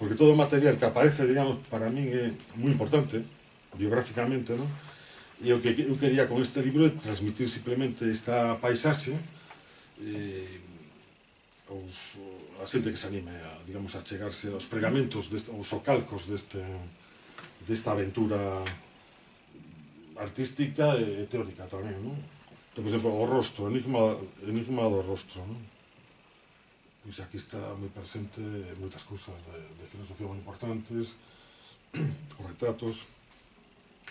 porque todo o material que aparece, digamos, para min é moi importante, biográficamente, non? E o que eu quería con este libro é transmitir simplemente esta paisaxe a xente que se anime a, digamos, a chegarse aos pregamentos, aos ocalcos desta aventura artística e teórica tamén, non? Por exemplo, o rostro, enigma do rostro, non? Pois aquí está moi presente moitas cousas de filosofía moi importantes, os retratos,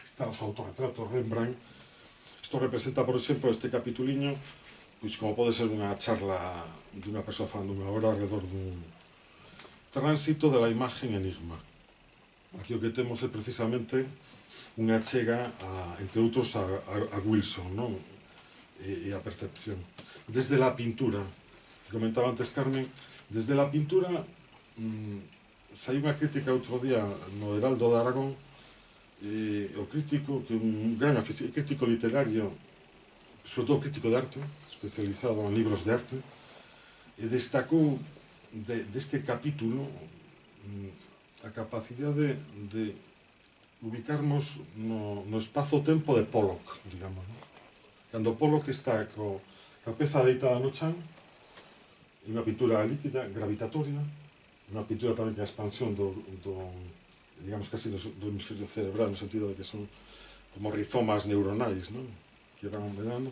está os autorretratos, Rembrandt. Isto representa, por exemplo, este capituliño, pois como pode ser unha charla de unha persoa falando unha hora alrededor dun tránsito de la imagen enigma. Aquí o que temos é precisamente unha chega, entre outros, a Wilson, non? E a percepción. Desde la pintura, que comentaba antes Carmen, desde la pintura saiu unha crítica outro día no Heraldo de Aragón, o crítico, que un gran crítico literario, sobre todo crítico de arte, especializado en libros de arte, e destacou deste capítulo a capacidade de ubicarnos no espazo-tempo de Pollock, digamos. Cando Pollock está coa peza deitada no chan, unha pintura líquida, gravitatoria, unha pintura tamén que a expansión do digamos, casi do hemisferio cerebral, no sentido de que son como rizomas neuronais, non? Que van medando.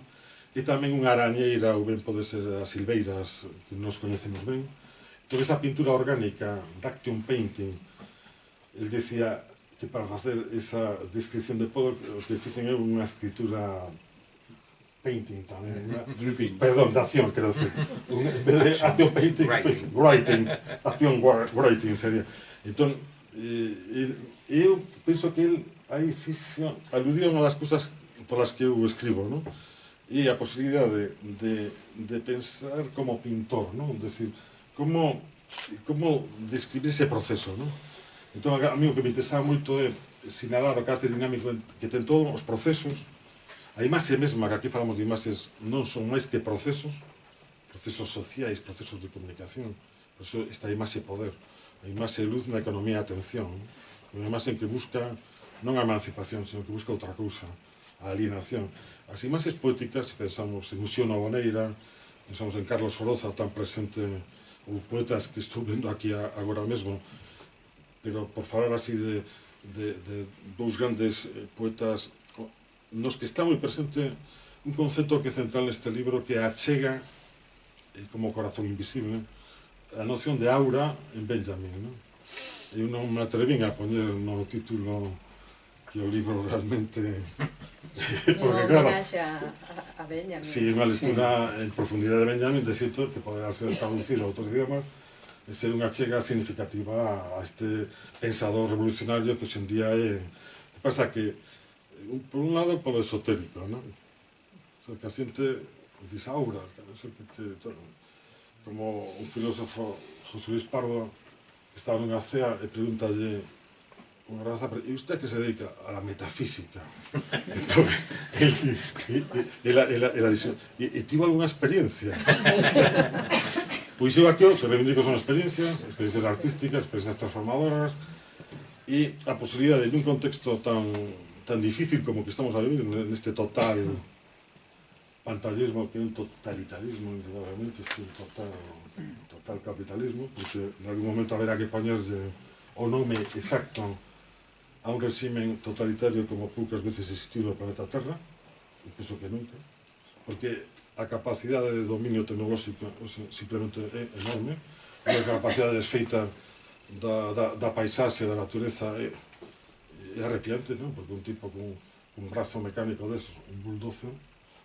E tamén unha arañeira, ou ben pode ser as silveiras, que nos coñecemos ben. Entón, esa pintura orgánica, Daction Painting, el decía que para facer esa descripción de Pollock, o que fixen é unha escritura painting tamén, perdón, de acción, quero decir. En vez de action painting, writing, action writing sería. Entón, eu penso que el aí aludió a unha das cousas polas que eu escribo, non? E a posibilidade de pensar como pintor, non? Decir, como describir ese proceso, non? Entón, a mí o que me interesaba moito é sinalar o carácter dinámico que ten todos os procesos. A imaxe mesma, que aquí falamos de imaxes, non son máis que procesos sociais, procesos de comunicación. Por iso esta imaxe poder, a imaxe luz na economía de atención, unha imaxe que busca non a emancipación, senón que busca outra cousa, a alienación. As imaxes poéticas, pensamos en Uxío Novoneira, pensamos en Carlos Soroza, tan presente, ou poetas que estou vendo aquí agora mesmo, pero por falar así de dous grandes poetas nos que está moi presente un concepto que é central neste libro, que é a chega, como corazón invisible, a noción de aura en Benjamin, non? Eu non me atrevín a poñer no título que o libro realmente porque claro, a Benjamin. Si, unha lectura en profundidade de Benjamin, de xeito que poderá ser traducido a outros idiomas, e ser unha chega significativa a este pensador revolucionario que hoxendía é... Que pasa que, por un lado, polo esotérico, non? O sea, que a xente diz aura, como un filósofo, José Luis Pardo, que estaba nunha cea e pregúntalle unha raza, e usted que se dedica a la metafísica? Entón, e tivo algunha experiencia? Pois eu aquí o que reivindico son experiencias artísticas, experiencias transformadoras, e a posibilidade de un contexto tan difícil como que estamos a vivir, neste total pantallismo, que é un totalitarismo, indudablemente, este total capitalismo, porque en algún momento haberá que poñerlle o nome exacto a un régimen totalitario como poucas veces existiu no planeta Terra, penso que nunca, porque a capacidade de dominio tecnolóxico simplemente é enorme, a capacidade desfeita da paisaxe, da natureza é arrepiante, non? Porque un tipo con un brazo mecánico desos, un bulldozer,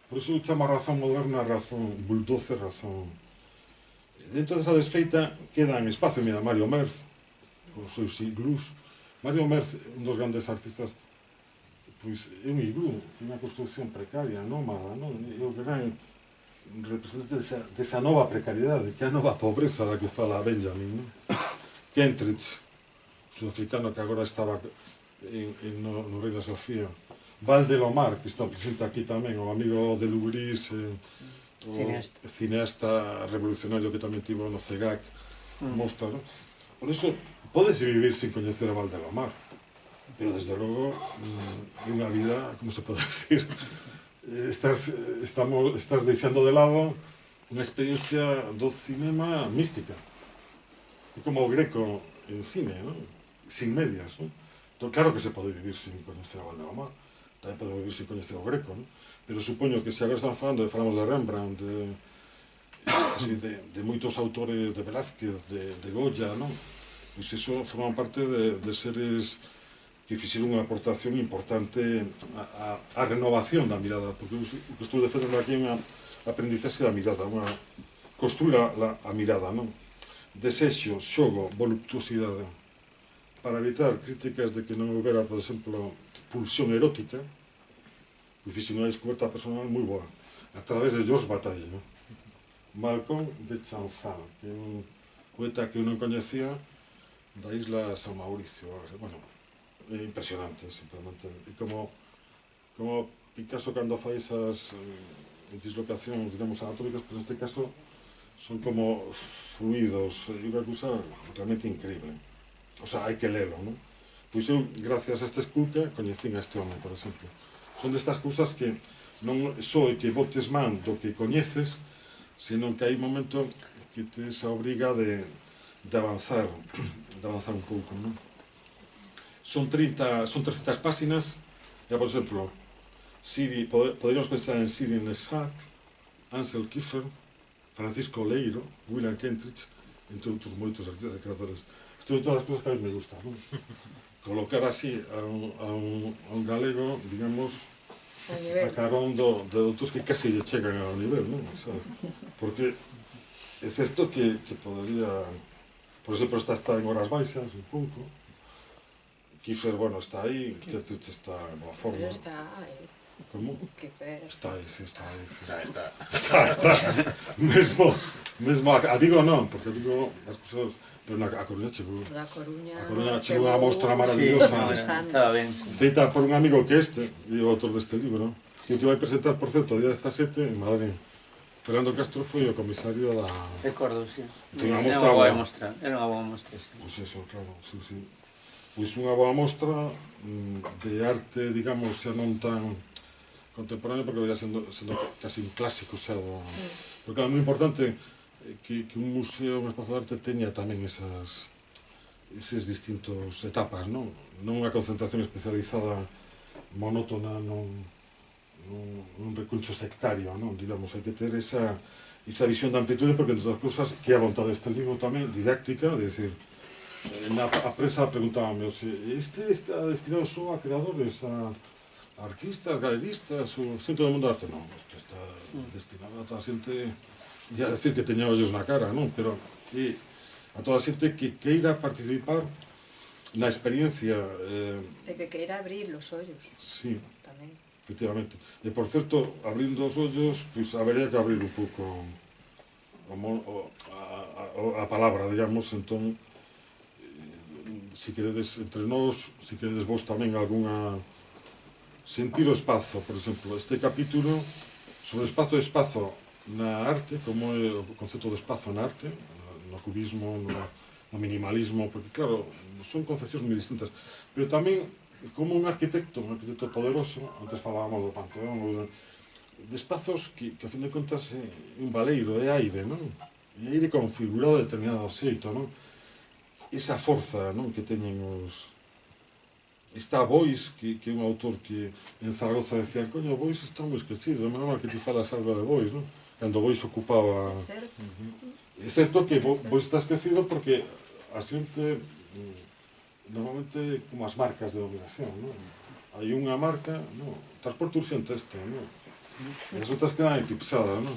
por iso chama a razón moderna razón bulldozer, razón. Dentro desa desfeita quedan espacio, mira, Mario Merz, con os seus iglús. Mario Merz, un dos grandes artistas, pois é un iglú, é unha construcción precaria, nómada, non? É o gran representante desa nova precariedade, que é a nova pobreza da que fala Benjamin, non? Kentridge, sudafricano que agora estaba no Reina Sofía. Valdelomar, que está presente aquí tamén, o amigo de Lugris, o cineasta revolucionario que tamén tivo no CEGAC, mostra, non? Por iso, pódese vivir sin coñecer a Valdelomar, pero desde logo, é unha vida, como se pode decir, estás deixando de lado unha experiencia do cinema mística. É como o Greco en cine, non? Sin medias, non? Entón, claro que se pode vivir sin coñecer a Valdelomar, tamén podemos vivir sin coñecer o Greco, non? Pero supoño que se agora estamos falando de Rembrandt, de moitos autores, de Velázquez, de Goya, non? Pois iso forman parte de seres que fixeron unha aportación importante á renovación da mirada, porque o que estou defendendo aquí é unha aprendizaxe da mirada, unha construir a mirada, non? Desexo, xogo, voluptuosidade, para evitar críticas de que non houbera, por exemplo, pulsión erótica, que fixe unha descoberta personal moi boa, a través de Georges Bataille, non? Malcolm de Chanzal, que é un poeta que eu non coñecía, da isla San Mauricio, bueno, é impresionante, simplemente, e como Picasso cando fai esas dislocacións, digamos, anatómicas, pero neste caso son como fluidos, é unha cousa realmente increíble, o sea, hai que lelo, non? Pois eu, gracias a esta esculca, coñecín a este home, por exemplo. Son destas cousas que non só é que botes man do que coñeces, senón que hai un momento que tes a obriga de avanzar un pouco, non? Son 300 páxinas, e, por exemplo, poderíamos pensar en Siri Neshat, Ansel Kiefer, Francisco Leiro, William Kentridge, entre outros moitos artistas e creadores. Isto é todas as cousas que a mí me gustan, non? Colocar así a un galego, digamos, a carón de outros que casi lle chegan ao nivel, non? Porque é certo que podería, por exemplo, está en horas baixas, un pouco. Kiefer, bueno, está aí, Kentridge está en boa forma. Pero está aí. Como? Kiefer. Está aí, sí, está aí. Está. Mesmo, a Vigo non, porque a Vigo as cousas... Pero a Coruña chegou. Da Coruña. A Coruña chegou unha mostra maravillosa. Estaba ben. Feita por un amigo que é o autor deste libro, que vai presentar, por certo, o día 17 en Madrid. Fernando Castro foi o comisario da... Recordo, sí. Era unha boa mostra, sí. Pois eso, claro, sí. Pois unha boa mostra de arte, digamos, xa non tan contemporáneo, porque vai sendo casi un clásico xa do... Porque claro, é moi importante que un museo, un espazo de arte teña tamén esas distintos etapas, non? Non unha concentración especializada monótona nun recuncho sectario, non? Digamos, hai que ter esa visión de amplitude, porque entre as cousas que a vontade deste libro tamén, didáctica, de decir, a prensa preguntábame, este está destinado só a creadores, a artistas, galeristas, o centro do mundo da arte? Non, isto está destinado a toda a xente, ia decir que teña ollos na cara, non? Pero a toda a xente que queira participar na experiencia... E que queira abrir os ollos. Sí, tamén. efectivamente. E, por certo, abrindo os ollos, pois habería que abrir un pouco a palabra, digamos, entón, se queredes entre nós, se queredes vos tamén algunha... Sentir o espazo, por exemplo, este capítulo sobre o espazo na arte, como é o concepto de espazo na arte, no cubismo, no minimalismo, porque claro, son concepcións moi distintas, pero tamén como un arquitecto poderoso, antes falábamos do Panteón, de espazos que a fin de contas é un baleiro, é aire, non? É aire configurado de determinado xeito, non? Esa forza, non, que teñen está Bois, que é un autor que en Zaragoza decía, coño, Bois está moi esquecido, é normal que ti falas algo de Bois, non? Cando Bois ocupaba... É certo que Bois está esquecido porque a xente normalmente como as marcas de dominación, non? Hai unha marca, non? Transporte urxente este, non? E as outras quedan eclipsadas, non?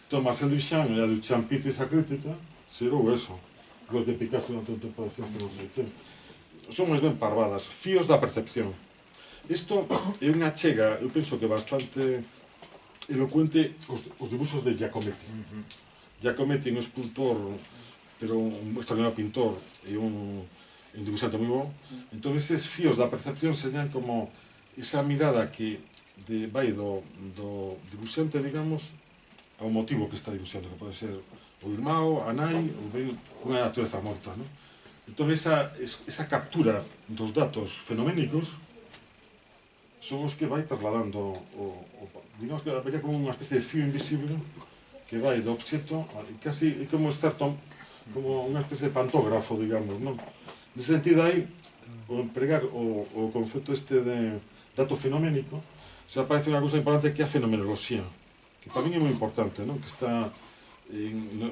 Entón, Marcel Duchamp e a Duchamp pite esa crítica, xerou eso. Igual que Picasso non ten tempo de hacer que non sei que. Son máis ben parvadas, fíos da percepción. Isto é unha chega, eu penso que bastante elocuente os dibuxos de Giacometti. Giacometti é un escultor, pero un extraordinario pintor e un dibuixante moi bo. Entón, eses fíos da percepción serían como esa mirada que vai do dibuixante, digamos, ao motivo que está dibuixando, que pode ser o irmão, a nai, ou ben unha natureza morta, non? Entón, esa captura dos datos fenoménicos son os que vai trasladando digamos que é como unha especie de fío invisible que vai do obxecto, casi é como estar como unha especie de pantógrafo, digamos, non? Nese sentido aí, o empregar o concepto este de dato fenoménico, se aparece unha cousa importante que é a fenomenoloxía, que para mí é moi importante, non? Que está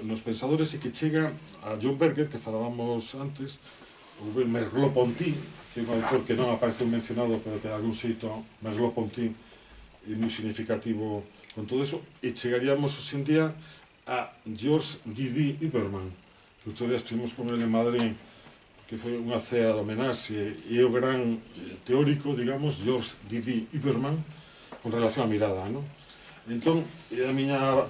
nos pensadores e que chega a John Berger, que falábamos antes, ou ben Merleau-Ponty, que é un autor que non aparece mencionado, pero que de algún xeito Merleau-Ponty é moi significativo con todo eso, e chegaríamos hoxe en día a Georges Didi Huberman, que outro día estuvimos con ele en Madrid, que foi unha cea de homenaxe, e o gran teórico, digamos, Georges Didi Huberman, con relación á mirada, non? Entón, a miña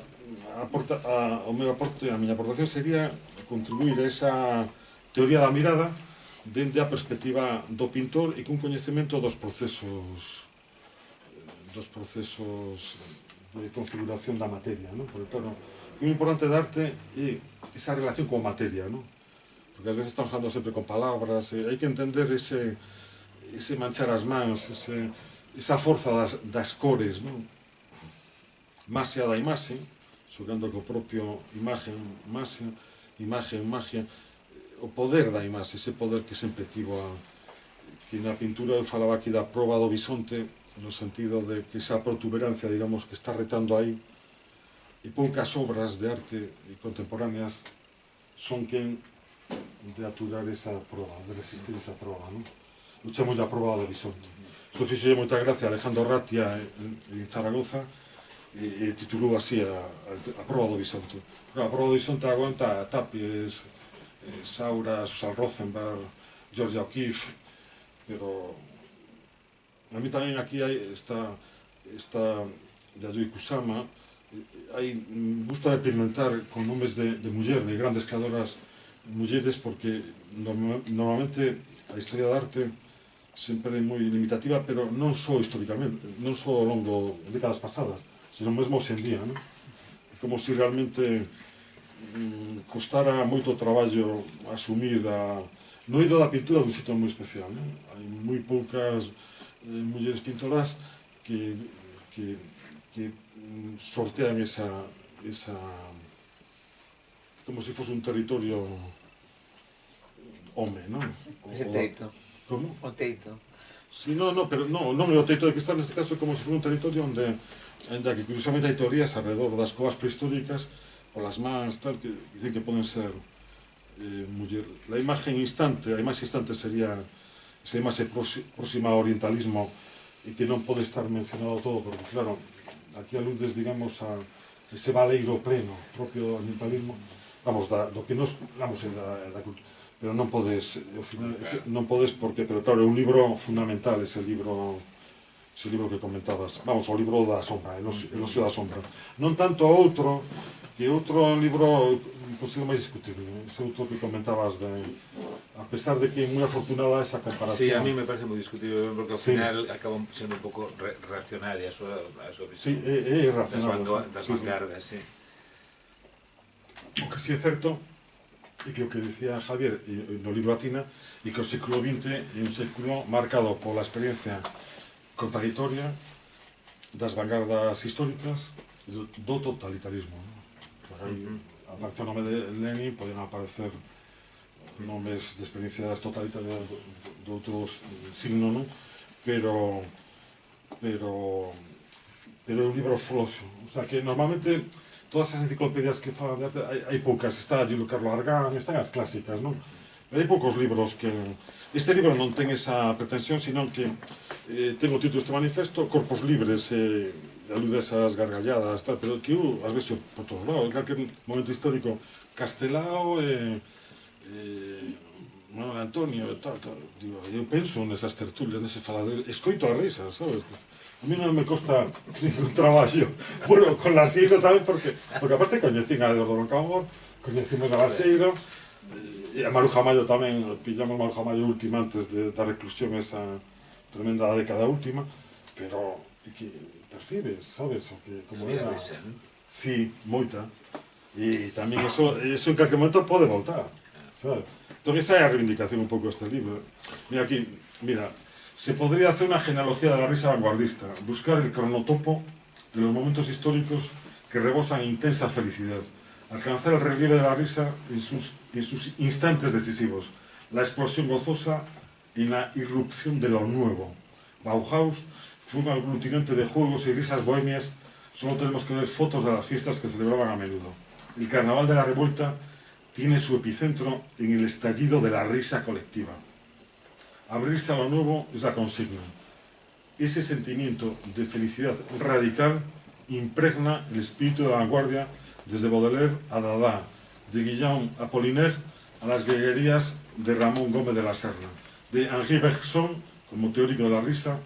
aportación sería contribuir a esa teoría da mirada dende a perspectiva do pintor e cun coñecemento dos procesos de configuración da materia, non? Porque, claro, o que é importante da arte é esa relación con materia, non? Porque a veces estamos falando sempre con palabras, hai que entender ese manchar as mans, esa forza das cores, non? Maxia da imaxe, xogando co propio imagen, magia, o poder da imaxe, ese poder que sempre tivo que na pintura eu falaba aquí da proba do bisonte, no sentido de que esa protuberancia, digamos, que está retando aí, e poucas obras de arte contemporáneas son quen de aturar esa proba, de resistir esa proba, non? Luchamos a proba do bisonte. Isto fixo moita gracia a Alejandro Ratia en Zaragoza, e titulou así a proba do bisonte. A proba do bisonte aguanta a Tapies, Saura, Susan Rosenberg, Georgia O'Keeffe, pero a mí tamén aquí hai esta Yayoi Kusama, gusta experimentar con nomes de muller, de grandes creadoras mulleres, porque normalmente a historia da arte sempre é moi limitativa, pero non só históricamente, non só ao longo de décadas pasadas, sino mesmo hoxe en día, non? É como se realmente costara moito traballo asumir no eido da pintura dun sitio moi especial, non? Hai moi poucas mulleres pintoras que sortean esa como se fose un territorio home, non? Ese teito. Como? O teito. Sí, non é o teito de cristal, neste caso é como se fose un territorio onde, ainda que curiosamente hai teorías alrededor das covas prehistóricas, polas mans, tal, que dicen que poden ser muller. A imaxe instante sería esa imaxe próxima ao orientalismo e que non pode estar mencionado todo, porque claro, aquí aludes, digamos, a ese valeiro pleno propio do orientalismo, vamos, do que nos, vamos, da cultura, pero non podes, ao final, non podes porque, pero claro, é un libro fundamental, ese libro que comentabas, vamos, o libro da sombra, el ocio da sombra. Non tanto outro, que outro libro consigo máis discutible, ese outro que comentabas a pesar de que é moi afortunada esa comparación. Sí, a mí me parece moi discutible, porque ao final acaba sendo un pouco reaccionaria a súa visión. Sí, é irracional. Das vanguardas, sí. O que si é certo e que o que decía Javier no libro Atina, e que o século XX é un século marcado pola experiencia contradictoria das vanguardas históricas do totalitarismo. Aí aparece o nome de Lenin, poden aparecer nomes de experiencias totalitarias de outro signo, non? Pero é un libro floxo, o sea que normalmente todas as enciclopedias que falan de arte hai poucas, está Julio Carlos Argán, están as clásicas, non? Pero hai poucos libros que... Este libro non ten esa pretensión, sino que ten o título este manifesto, Corpos libres, alude a esas gargalladas, tal, pero que eu, ás veces, por todos lados, en calquer momento histórico, Castelao, Manuel Antonio, tal, digo, eu penso nesas tertulias, nese faladero, escoito a risa, sabes? A mí non me costa ningún traballo. Bueno, con Laseiro tamén, porque aparte coñecín a Eduardo Roncamor, coñecimos a Laseiro, e a Maruja Mayo tamén, pillamos Maruja Mayo última antes da reclusión esa tremenda década última, pero que percibes, sabes, o que como era... Sí, moita. E tamén eso en calquer momento pode voltar, sabes? Entón esa é a reivindicación un pouco deste libro. Mira aquí, mira, se podría hacer una genealogía de la risa vanguardista, buscar el cronotopo de los momentos históricos que rebosan intensa felicidad, alcanzar el relieve de la risa en sus instantes decisivos, la explosión gozosa y la irrupción de lo nuevo. Bauhaus fue un aglutinante de juegos y risas bohemias, solo tenemos que ver fotos de las fiestas que celebraban a menudo. El carnaval de la revuelta tiene su epicentro en el estallido de la risa colectiva. Abrirse a lo nuevo es la consigna. Ese sentimiento de felicidad radical impregna el espíritu de la vanguardia desde Baudelaire a Dada, de Guillaume Apollinaire a las greguerías de Ramón Gómez de la Serna, de Henri Bergson, como teórico de la risa,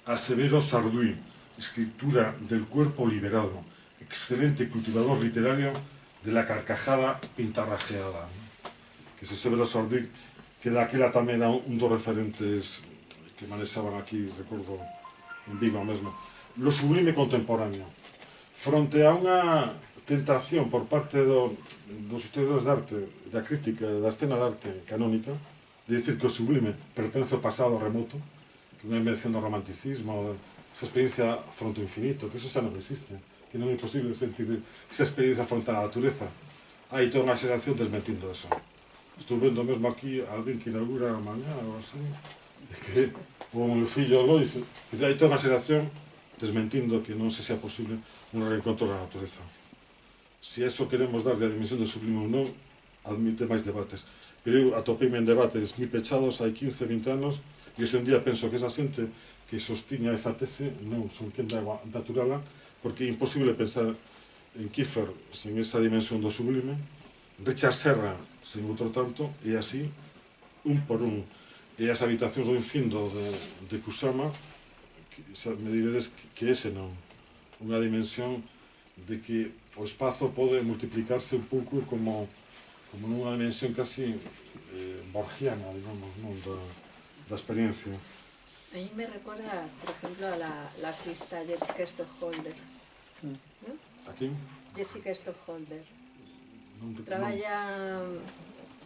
a Severo Sarduy, escritura del cuerpo liberado, excelente cultivador literario de la carcajada pintarrajeada. Que ese Severo Sarduy, que daquela tamén era un dos referentes que manexaban aquí, recordo, en Vigo mesmo. Lo sublime contemporáneo. Fronte a unha tentación por parte dos historiadores de arte, da crítica, da escena de arte canónica, de dicir que o sublime pertence ao pasado remoto, que unha invención do romanticismo, esa experiencia fronte ao infinito, que eso xa non existe, que non é posible sentir esa experiencia fronte á natureza. Hai toda unha xeración desmentindo eso. Estou vendo mesmo aquí alguén que inaugura mañá ou así, que o meu fillo Lois, que hai toda unha xeración desmentindo que non se sea posible un reencontro da natureza. Se eso queremos darle a dimensión do sublime ou non, admite máis debates. Pero eu atopeime en debates moi pechados hai 15-20 anos e ese un día penso que esa xente que sostiña esa tese non son quen da naturala, porque é imposible pensar en Kiefer sen esa dimensión do sublime, Richard Serra sen outro tanto, e así, un por un. E as habitacións do infindo de Kusama, me diredes que ese non. Unha dimensión de que o espazo pode multiplicarse un pouco como nunha dimensión casi borgiana, digamos, non? Da experiencia. A mí me recuerda, por ejemplo, a la artista Jessica Stockholder. ¿No? ¿A quién? Jessica Stockholder. Traballa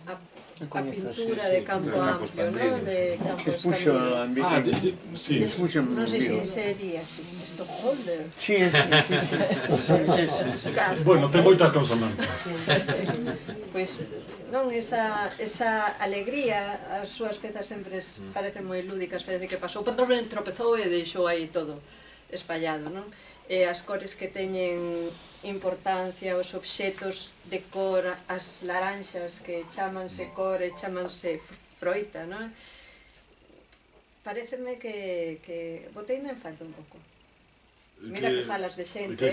a pintura de campo amplio, ¿no? De campo Expuxo expandido. en Vigo. Sí. Expuxo en No sé si Vigo. sería así, Stockholder. Sí. Bueno, ten moitas consonantes. Pois, non, esa alegría, as súas pezas sempre parecen moi lúdicas, parece que pasou, pero tropezou e deixou aí todo espallado, non? E as cores que teñen importancia, os obxetos de cor, as laranxas que chamanse cor e chamanse froita, non? Pareceme que botei en falta un pouco. Mira que falas de xente,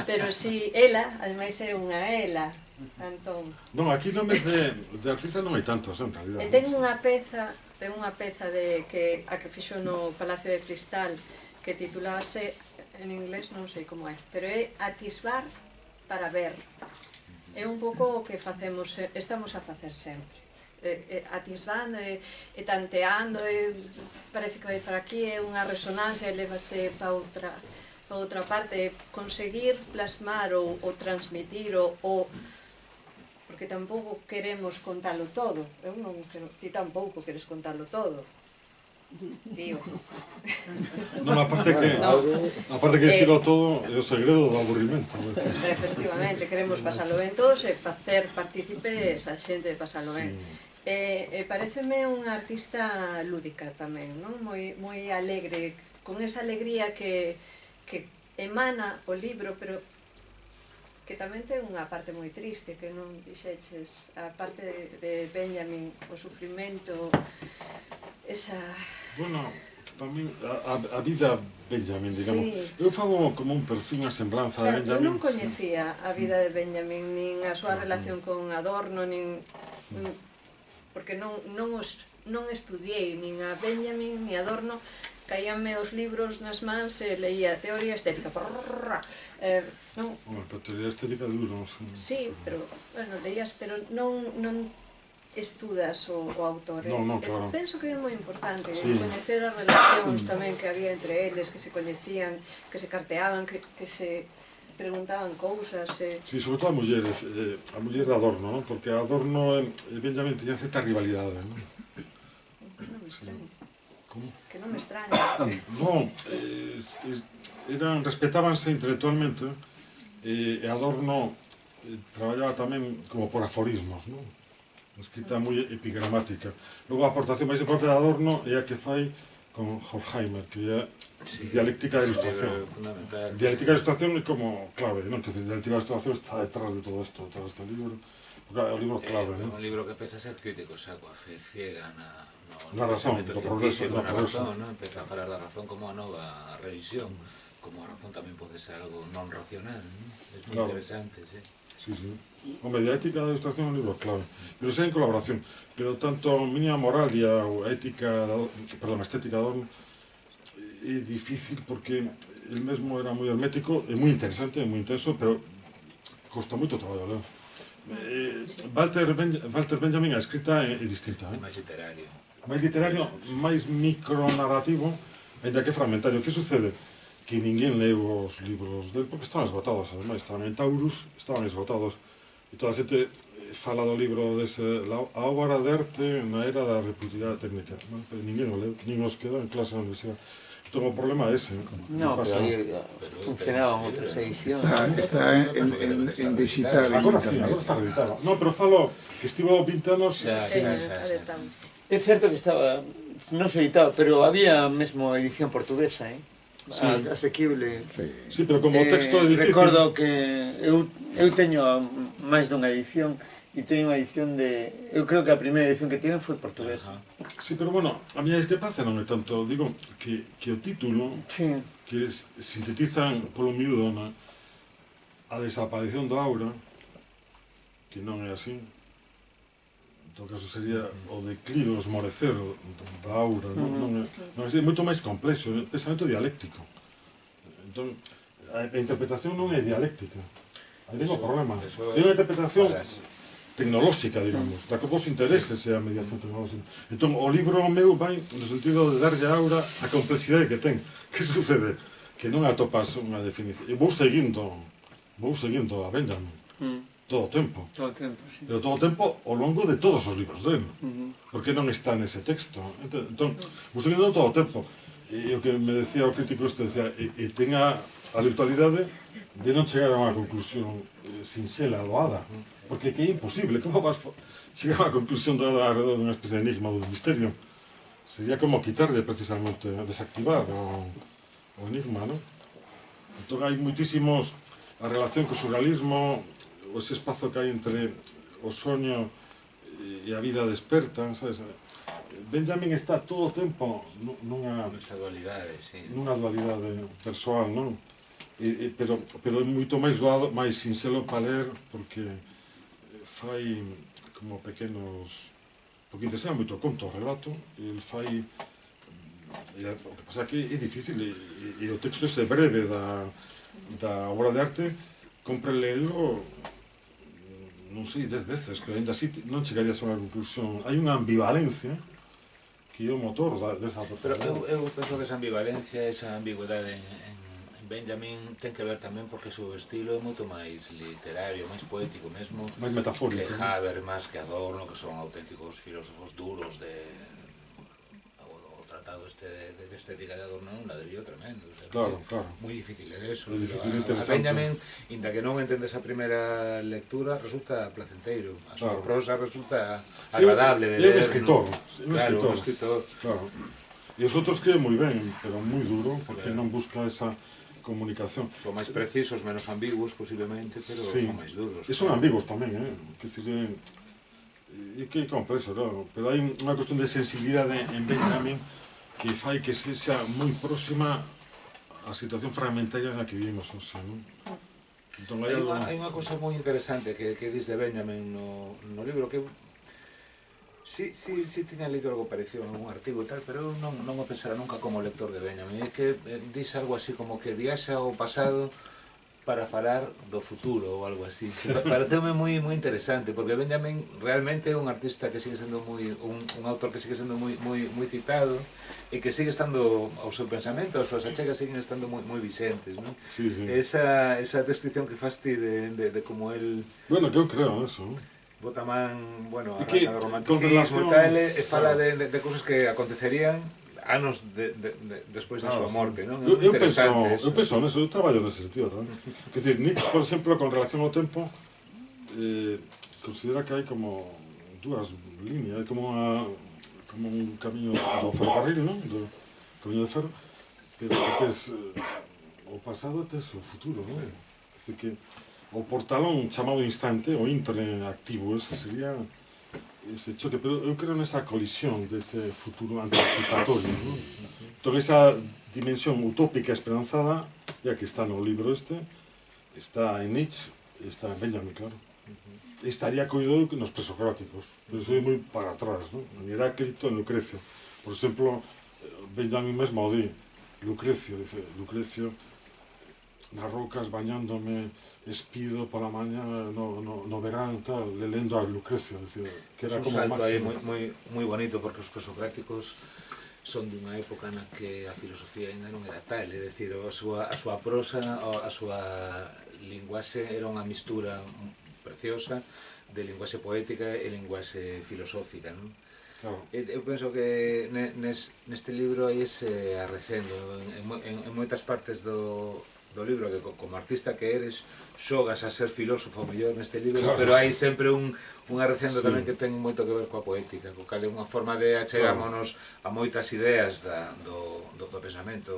pero si ela, ademais é unha ela, Antón. Non, aquí nomes de artista non hai tantos, en realidad. E ten unha peza de que a que fixo no Palacio de Cristal, que titulase, en inglés non sei como é, pero é atisbar para ver. É un pouco o que facemos, estamos a facer sempre. Atisbando e tanteando, parece que vai para aquí, é unha resonancia, e lévate para outra parte, conseguir plasmar ou transmitir ou porque tampouco queremos contalo todo, eu non quero, ti tampouco queres contalo todo, Tío. Non, aparte que xiro todo é o segredo do aburrimento. Efectivamente, queremos pasalo ben todos e facer partícipes a xente de pasalo ben. Pareceme unha artista lúdica tamén, non? Moi alegre, con esa alegría que emana o libro, pero que tamén ten unha parte moi triste que non dixeches, a parte de Benjamin, o sufrimento, esa... Bueno, tamén a vida Benjamin, digamos. Sí. Eu fago como un perfil, unha semblanza de Claro, eu Benjamin. non coñecía a vida de Benjamin, nin a súa relación con Adorno, nin... porque non estudiei nin a Benjamin, nin a Adorno, caíanme os libros nas mans e leía teoría estética. Non... Pero teoría estética duro, Sí, pero, bueno, leías, pero non estudas o autor. Non, claro. Penso que é moi importante coñecer as relacións tamén que había entre eles, que se coñecían, que se carteaban, que se preguntaban cousas. Sí, sobre todo a muller de Adorno, non? Porque Adorno e Benjamin teñan certa rivalidade, non? Non me extraña. Como? Que non me extraña. Non, respetábanse intelectualmente e Adorno traballaba tamén como por aforismos, non? Escrita moi epigramática. Logo a aportación máis importante de Adorno é a que fai con Horkheimer, que é dialéctica da ilustración. Dialéctica da ilustración é como clave, non? Que dialéctica da ilustración está detrás de todo isto, detrás deste libro. Porque é un libro clave, non? É un libro que empeza a ser crítico, xa coa fe ciega na razón, do progreso, na razón, empeza a falar da razón como a nova religión, como a razón tamén pode ser algo non racional, é moi interesante, sí. Sí. Home, dialéctica da ilustración é un libro clave, pero xa en colaboración. Pero tanto a miña moral e a estética de Adorno é difícil porque el mesmo era moi hermético, é moi interesante, é moi intenso, pero costa moito traballo, non? Walter Benjamin, a escrita é distinta. Máis literario. Máis literario, máis micronarrativo, ainda que fragmentario. Que sucede? Que ninguén leu os libros del, porque estaban esgotados, ademais, estaban en Taurus, estaban esgotados. E toda a xente fala do libro dese, a obra de arte na era da repudiada técnica. Pero ninguén o leu, nin os quedou en clase na universidade. Entón, o problema é ese. No, pero aí funcionaban outras edicións. Está en digital. Agora sí, agora está editado. No, pero falo que estivo 20 anos... É certo que estaba, non se editaba, pero había mesmo edición portuguesa, Sí, asequible. Sí, pero como o texto é difícil... Recordo que eu teño máis dunha edición e teño unha edición de... Eu creo que a primeira edición que tiven foi portuguesa. Sí, pero bueno, a miña discrepancia non é tanto, digo, que o título que sintetizan polo miúdo a desaparición da aura, que non é así, en todo caso sería o declive, o esmorecer da aura, non é moito máis complexo, é pensamento dialéctico. Entón, a interpretación non é dialéctica, aí vem o problema. É unha interpretación tecnolóxica, digamos, da que vos intereses é a mediación tecnolóxica. Entón, o libro meu vai no sentido de darlle a aura a complexidade que ten. Que sucede? Que non atopas unha definición. E vou seguindo a Benjamin. Todo o tempo. Todo o tempo, sí. Pero todo o tempo ao longo de todos os libros dele. Porque non está nese texto. Entón, vou seguindo todo o tempo. E o que me decía o crítico este, decía, e tenga a virtualidade de non chegar a unha conclusión sinxela, doada. Porque que é imposible. Como vas chegar a unha conclusión doada alrededor dunha especie de enigma ou de misterio? Sería como quitarle precisamente, desactivar o enigma, non? Entón hai moitísimos... A relación co surrealismo, ese espazo que hai entre o soño e a vida desperta, sabes? Benjamin está todo o tempo nunha dualidade, sí. Nunha dualidade persoal, non? Pero é moito máis doado, máis sinxelo para ler, porque fai como pequenos... Porque interesa moito o conto, o relato, e el fai... O que pasa é que é difícil, e o texto ese breve da obra de arte, compre lelo, non sei, 10 veces, pero ainda así non chegarías a unha conclusión. Hai unha ambivalencia que é o motor desa Pero eu penso que esa ambivalencia, esa ambigüedade en Benjamin ten que ver tamén porque o seu estilo é moito máis literario, máis poético mesmo, máis metafórico, que Habermas, que Adorno, que son auténticos filósofos duros de tratado de estética de Adorno un ladrillo tremendo. O sea, Claro, claro. Moi difícil ler eso. É difícil, A interesante. Benjamin, inda que non entendes a primeira lectura, resulta placenteiro. A súa Claro. prosa resulta Sí, agradable de é ler. un escritor, ¿no? Claro, un escritor. Claro. E os outros escriben moi ben, pero moi duro, porque Claro. non busca esa comunicación. Son máis precisos, menos ambiguos, posiblemente, pero Sí. son máis duros. E son ambiguos tamén, que decir, e que complexo, claro. Pero hai unha cuestión de sensibilidade en Benjamin que fai que se xa moi próxima á situación fragmentaria na que vivimos hoxe, non? Entón hai algo... Hai unha cosa moi interesante que dis de Benjamin no libro que sí tiña lido algo parecido en algún artigo e tal, pero eu non o pensara nunca como lector de Benjamin. É que dis algo así como que viaxa ao pasado para falar do futuro ou algo así. Pareceume moi interesante, porque Benjamin realmente é un artista que sigue sendo un autor que sigue sendo moi citado e que sigue estando ao seu pensamento, as súas achegas siguen estando moi vixentes, non? Sí, sí. Esa descripción que fas ti de como el Bueno, que eu creo eso, non? bota man, bueno, E que, arranca do con romanticismo relación- e tal, e fala claro. de cousas que acontecerían anos despois da súa morte, non? Eu Interesante penso neso, eu traballo nese sentido, non? Quer dizer, Nietzsche, por exemplo, con relación ao tempo, considera que hai como dúas líneas, hai como un camiño do ferrocarril, non? Do camiño de ferro, pero que tes o pasado e tes o futuro, non? Quer dizer que o portalón chamado instante, o interactivo, ese sería ese choque, pero eu creo nesa colisión dese futuro anticipatorio, non? Entón, esa dimensión utópica esperanzada, ya que está no libro este, está en Nietzsche, está en Benjamin, claro. Estaría coido nos presocráticos, pero soy moi para atrás, non? En Heráclito, en Lucrecio. Por exemplo, Benjamin mesmo o di, Lucrecio, dice, Lucrecio, nas rocas bañándome, espido pola mañá no verán, tal, lendo a Lucrecio, decir, que era un como salto aí máximo. moi bonito, porque os presocráticos son dunha época na que a filosofía ainda non era tal, é dicir, a súa prosa, a súa linguaxe era unha mistura preciosa de linguaxe poética e linguaxe filosófica, non? Claro. Eu penso que neste libro hai ese arrecendo en moitas partes do libro, que como artista que eres xogas a ser filósofo mellor neste libro, Claro. pero hai sempre un arrecendo Sí. tamén que ten moito que ver coa poética, co cal é unha forma de achegámonos a moitas ideas do pensamento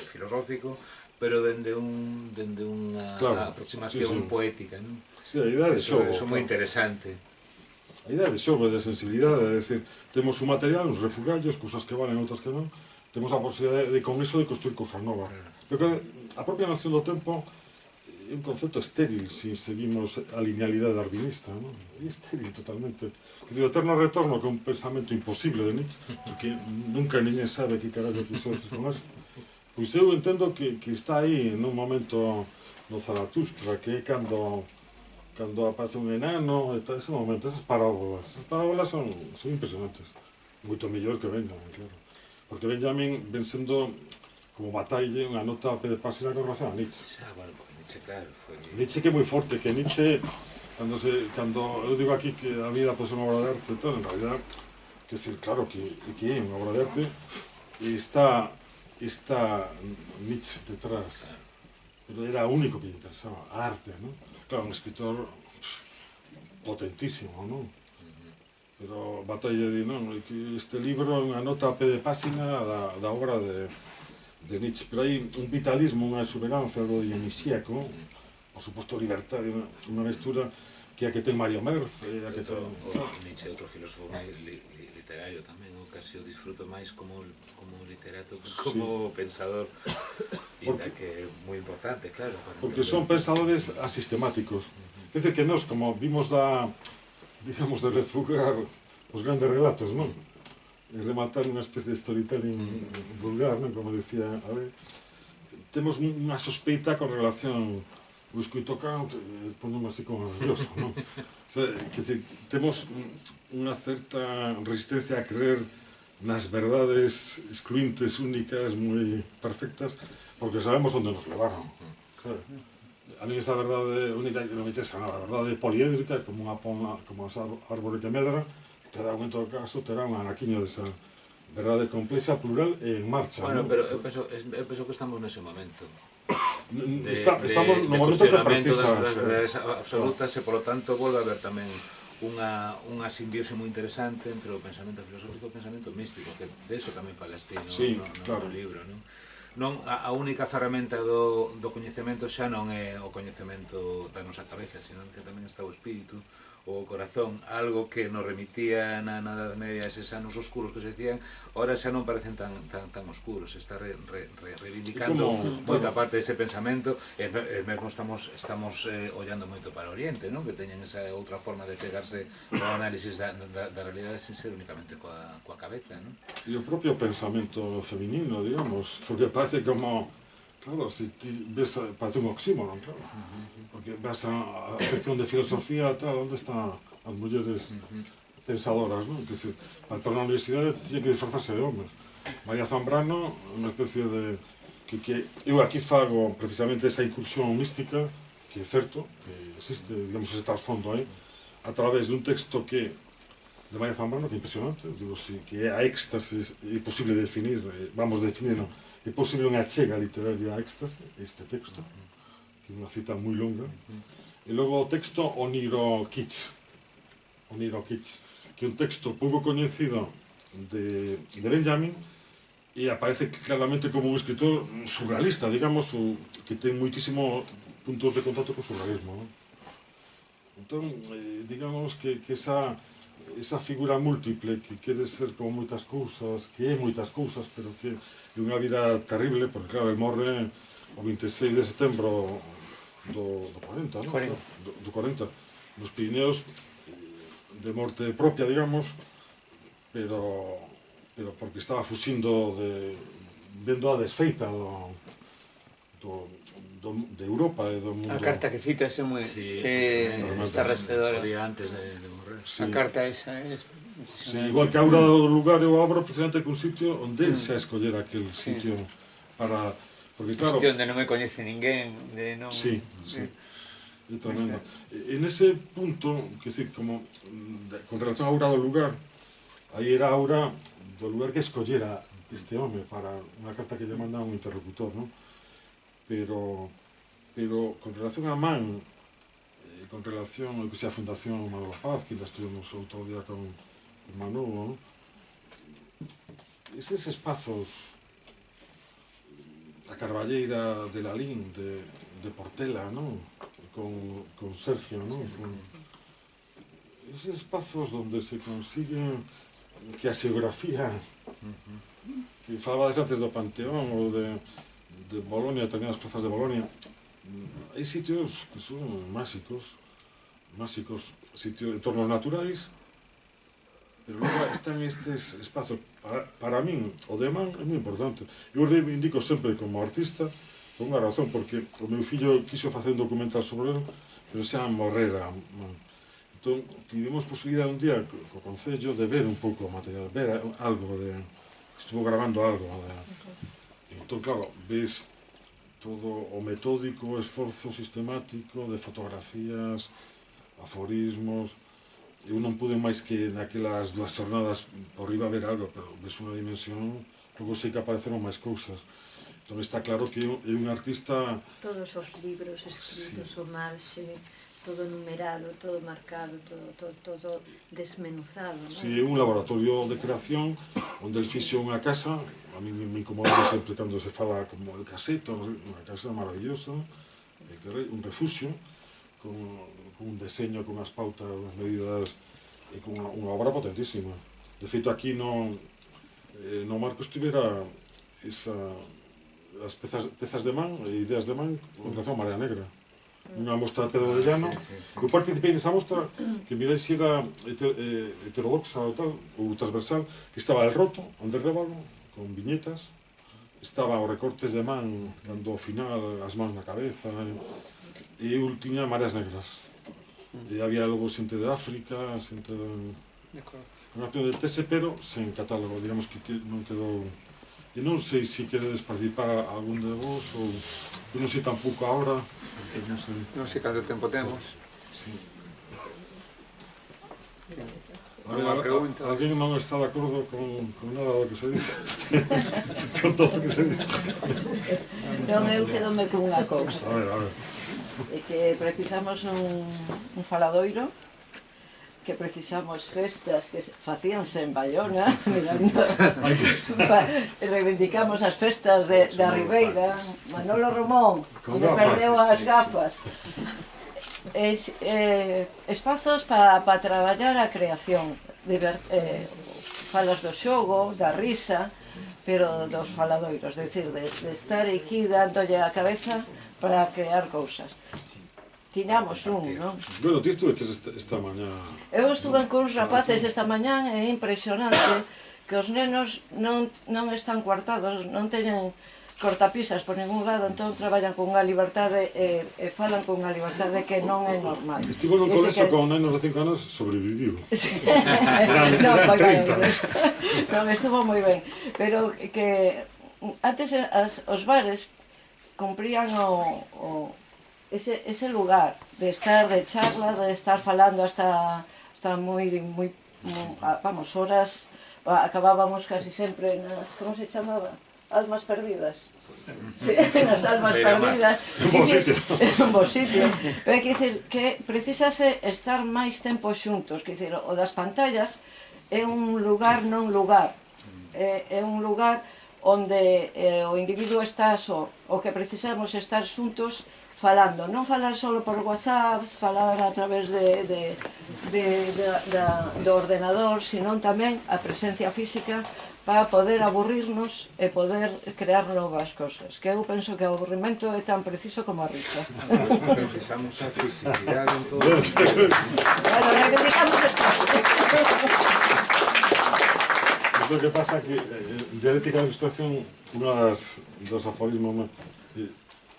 filosófico, pero dende unha Claro. aproximación Sí, sí. poética, non? Sí, a idea de Eso xogo. é moi claro. interesante. A idea de xogo, de sensibilidade, é dicir, temos un material, uns refugallos, cousas que valen, outras que non, temos a posibilidade de con eso de construir cousas novas. Pero que a propia noción do tempo é un concepto estéril se seguimos a linealidade darwinista, non? É estéril totalmente. É dicir, o eterno retorno, que é un pensamento imposible de Nietzsche, porque nunca ninguén sabe que carallo quiso decir con eso. Pois eu entendo que está aí nun momento no Zaratustra, que é cando aparece un enano, e tal, ese momento, esas parábolas son impresionantes, moito mellor que Benjamin, claro, porque Benjamin ven sendo como bataille unha nota a pé de página con relación a Nietzsche. Bueno, Nietzsche, claro, foi... Nietzsche que é moi forte, que Nietzsche, cando eu digo aquí que a vida pode ser unha obra de arte, en realidad, que decir, claro que é unha obra de arte, e está Nietzsche detrás, pero era o único que lle interesaba, a arte, non? Claro, un escritor potentísimo, non? Pero Bataille di, non, que este libro é unha nota a pé de página da obra de Nietzsche, pero hai un vitalismo, unha exuberancia, algo dionisíaco, por suposto libertario, unha mestura que a que ten Mario Merz, a que ten... Nietzsche é outro filósofo máis literario tamén, eu casi o disfruto máis como literato que como pensador, e que é moi importante, claro. Porque son pensadores asistemáticos. É dicir, que nós, como vimos digamos, de refugar os grandes relatos, non? E rematar unha especie de storytelling vulgar, non? Como dicía, a ver, temos unha sospeita con relación o escrito Kant, ponemos así como nervioso, non? O sea, que decir, temos unha certa resistencia a creer nas verdades excluintes, únicas, moi perfectas, porque sabemos onde nos levaron. Claro. A mí esa verdade única que non me interesa nada, a verdade poliédrica, como unha árbore que medra, terá en todo caso, terá un anaquiño desa verdade complexa, plural e en marcha. Bueno, ¿no? pero eu penso que estamos nese momento. Estamos no momento que precisa. Das verdades absolutas e, polo tanto, volve a haber tamén unha simbiose moi interesante entre o pensamento filosófico e o pensamento místico, que de eso tamén falaste no libro, non? Non, a única ferramenta do coñecemento xa non é o coñecemento da nosa cabeza, senón que tamén está o espírito, o corazón, algo que nos remitía na Edade Media eses anos oscuros que se decían, ahora xa non parecen tan oscuros, se está reivindicando moita parte dese pensamento, e mesmo estamos ollando moito para o Oriente, non? Que teñen esa outra forma de chegarse ao análisis da realidade sin ser únicamente coa cabeza, non? E o propio pensamento feminino, digamos, porque parece como, claro, se ti ves, parece un oxímoron, claro, porque vas a sección de filosofía, tal, onde están as mulleres pensadoras, non? Que se, para entrar na universidade tiñe que disfrazarse de homes. María Zambrano, unha especie de... que eu aquí fago precisamente esa incursión mística, que é certo, que existe, digamos, ese trasfondo aí, a través dun texto que de María Zambrano, que é impresionante, digo, si, que é a éxtasis, é posible definir, vamos definir, non? É posible unha chega literaria a éxtasis, este texto, que é unha cita moi longa, e logo o texto Oniro Kitsch, que é un texto pouco coñecido de Benjamin, e aparece claramente como un escritor surrealista, digamos, que ten moitísimos puntos de contacto co surrealismo, non? Entón, digamos que esa figura múltiple que quere ser como moitas cousas, que é moitas cousas, pero que é unha vida terrible, porque claro, el morre o 26 de setembro do 40, non? Do 40, nos Pirineos, de morte propia, digamos, pero porque estaba fuxindo vendo a desfeita de Europa e do mundo. A carta que citas é moi estarrecedora. Antes de morrer. A carta esa é... Sí, igual que a Aura do lugar, eu abro precisamente que un sitio onde él se a escoller aquel sitio para... Porque claro... Un sitio onde non me coñece ninguén, de non... Sí, sí. É tremendo. En ese punto, que decir, como con relación a Aura do lugar, aí era Aura do lugar que escollera este home para unha carta que lle manda un interlocutor, non? Pero con relación a Man, con relación ao que sea a Fundación Manolo Paz, que ainda estuvimos outro día con Manolo, non? Eses espazos, a Carballeira de Lalín, de Portela, non? Con Sergio, non? Eses espazos onde se consigue que a xeografía, que falabades antes do Panteón ou de Bolonia, determinadas plazas de Bolonia, hai sitios que son máxicos, sitios, entornos naturais, pero logo están estes espazos, para min, o de Man é moi importante. Eu reivindico sempre como artista, por unha razón, porque o meu fillo quiso facer un documental sobre ele, pero xa morrera. Entón, tivemos posibilidade un día co Concello de ver un pouco o material, ver algo de... Estuvo grabando algo. Entón, claro, ves todo o metódico, o esforzo sistemático de fotografías, aforismos. Eu non pude máis que naquelas 2 jornadas por riba ver algo, pero ves unha dimensión, logo sei que apareceron máis cousas. Entón está claro que é un artista... Todos os libros escritos, o marxe, todo numerado, todo marcado, todo desmenuzado, non? Si, é un laboratorio de creación onde el fixo unha casa, a mí me incomoda sempre cando se fala como el caseto, unha casa maravillosa, un refuxio, con un deseño, con as pautas, as medidas, e con unha obra potentísima. De feito, aquí no marco estivera as pezas de Man e ideas de Man con relación a Marea Negra. Unha mostra de Pedro de Llano. Eu participei nesa mostra, que mirai se era heterodoxa ou tal, ou transversal, que estaba el roto, onde Révalo, con viñetas, estaba os recortes de Man, cando ao final as mans na cabeza, e eu tiña Mareas Negras. E había logo xente de África, xente de... Unha pena de tese, pero sen catálogo, digamos que non quedou... E non sei se queredes participar algún de vos, ou... Eu non sei tampouco agora, porque non sei... Non sei canto tempo temos. Sí. Unha pregunta. Alguén non está de acordo con nada do que se dice? Con todo o que se dice? Non, eu quedome con unha cousa. A ver. É que precisamos un faladoiro, que precisamos festas que facíanse en Bayona, mirando, reivindicamos as festas da Ribeira, Manolo Romón, onde perdeu as gafas. Espazos para traballar a creación, falas do xogo, da risa, pero dos faladoiros, decir, de estar aquí dándolle a cabeza para crear cousas. Tiñamos non? Bueno, ti estuveches esta mañá... Eu estuve con uns rapaces esta mañán e é impresionante que os nenos non están coartados, non teñen cortapisas por ningún lado, entón traballan con unha liberdade e falan con unha liberdade que non é normal. Estivo nun colexo con nenos de 5 anos, sobreviviu. Non, estuvo moi ben, pero que antes os bares cumprían ese lugar de estar de charla, de estar falando hasta moi, vamos, horas, acabábamos casi sempre nas, como se chamaba? Almas perdidas. Sí, nas almas perdidas. Un bo sitio. Pero hai que dicir que precisase estar máis tempo xuntos, que dicir, o das pantallas é un lugar non lugar. É un lugar onde o individuo está só. O que precisamos estar xuntos falando, non falar só por WhatsApp, falar a través do ordenador, senón tamén a presencia física para poder aburrirnos e poder crear novas cosas. Que eu penso que o aburrimento é tan preciso como a risa. Precisamos a fisicidade en todo. Bueno, reivindicamos espacio. Lo que pasa é que dialéctica da ilustración, unha dos aforismos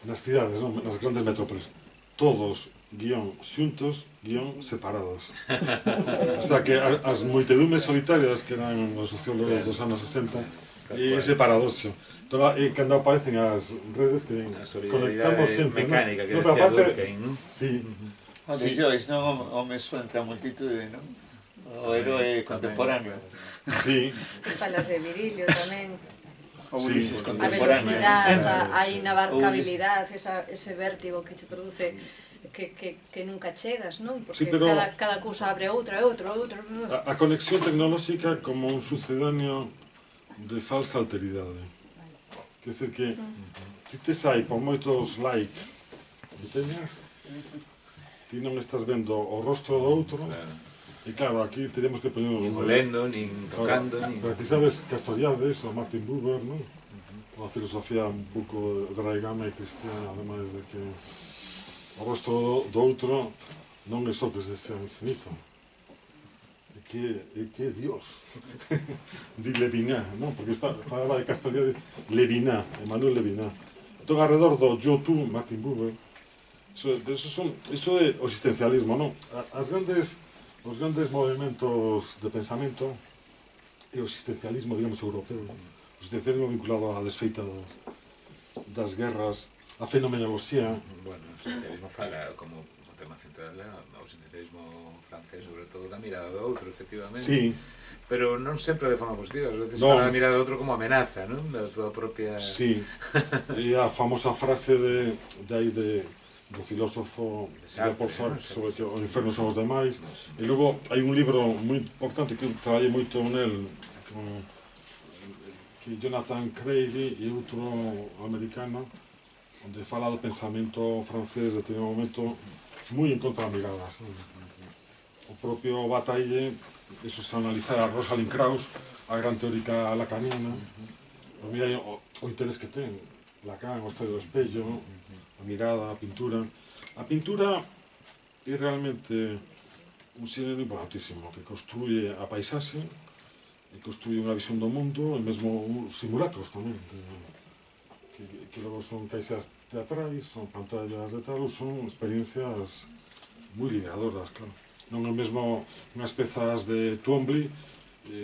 nas cidades, nas grandes metrópoles, todos guión xuntos, guión separados. O sea que as moitedumes solitarias que eran os sociólogos dos anos 60 e ese paradoxo. Entón, cando aparecen as redes que conectamos sempre, mecánica que decía Durkheim, non? Sí. O de Joyce, non? O mesmo entre a multitude, non? O héroe contemporáneo. Sí. Falas de Virilio tamén. O Ulises A contemporáneo. velocidade, a inabarcabilidade, ese vértigo que che produce que nunca chegas, non? Porque cada cousa abre outra. A conexión tecnolóxica como un sucedáneo de falsa alteridade. Quer dizer que ti te sai por moitos like que teñas, ti non estás vendo o rostro do outro, e claro, aquí teríamos que poner... Nin olendo, nin tocando, nin... Pero ti sabes que Castoriades, o Martin Buber, non? Toda a filosofía un pouco draigama e cristiana, ademais de que o rostro do outro non é só que se sea infinito. É que é Dios. Di Levinas, non? Porque falaba de Castoriades, Levinas, Emmanuel Levinas. Entón, alrededor do yo, tú, Martin Buber, eso é o existencialismo, non? Os grandes movimentos de pensamento e o existencialismo, digamos, europeo. O existencialismo vinculado á desfeita das guerras, a fenomenoloxía. Bueno, o existencialismo fala como o tema central, o existencialismo francés, sobre todo, da mirada do outro, efectivamente. Sí. Pero non sempre de forma positiva, as veces fala da mirada do outro como amenaza, non? Da tua propia... Sí. E a famosa frase do filósofo de Paul Sartre sobre que o inferno son os demais. E logo hai un libro moi importante que eu traballei moito nel, que Jonathan Craigie e outro americano, onde fala do pensamento francés de tener un momento moi en contra das miradas. O propio Bataille, eso se analizar a Rosalind Krauss, a gran teórica lacaniana, mira o interés que ten Lacan, o estudio do espello, a mirada, a pintura. A pintura é realmente un xénero importantísimo que construye a paisaxe e construye unha visión do mundo e mesmo simulacros tamén que logo son caixas teatrais, son pantallas de tal, son experiencias moi liberadoras, claro. Non é mesmo unhas pezas de Twombly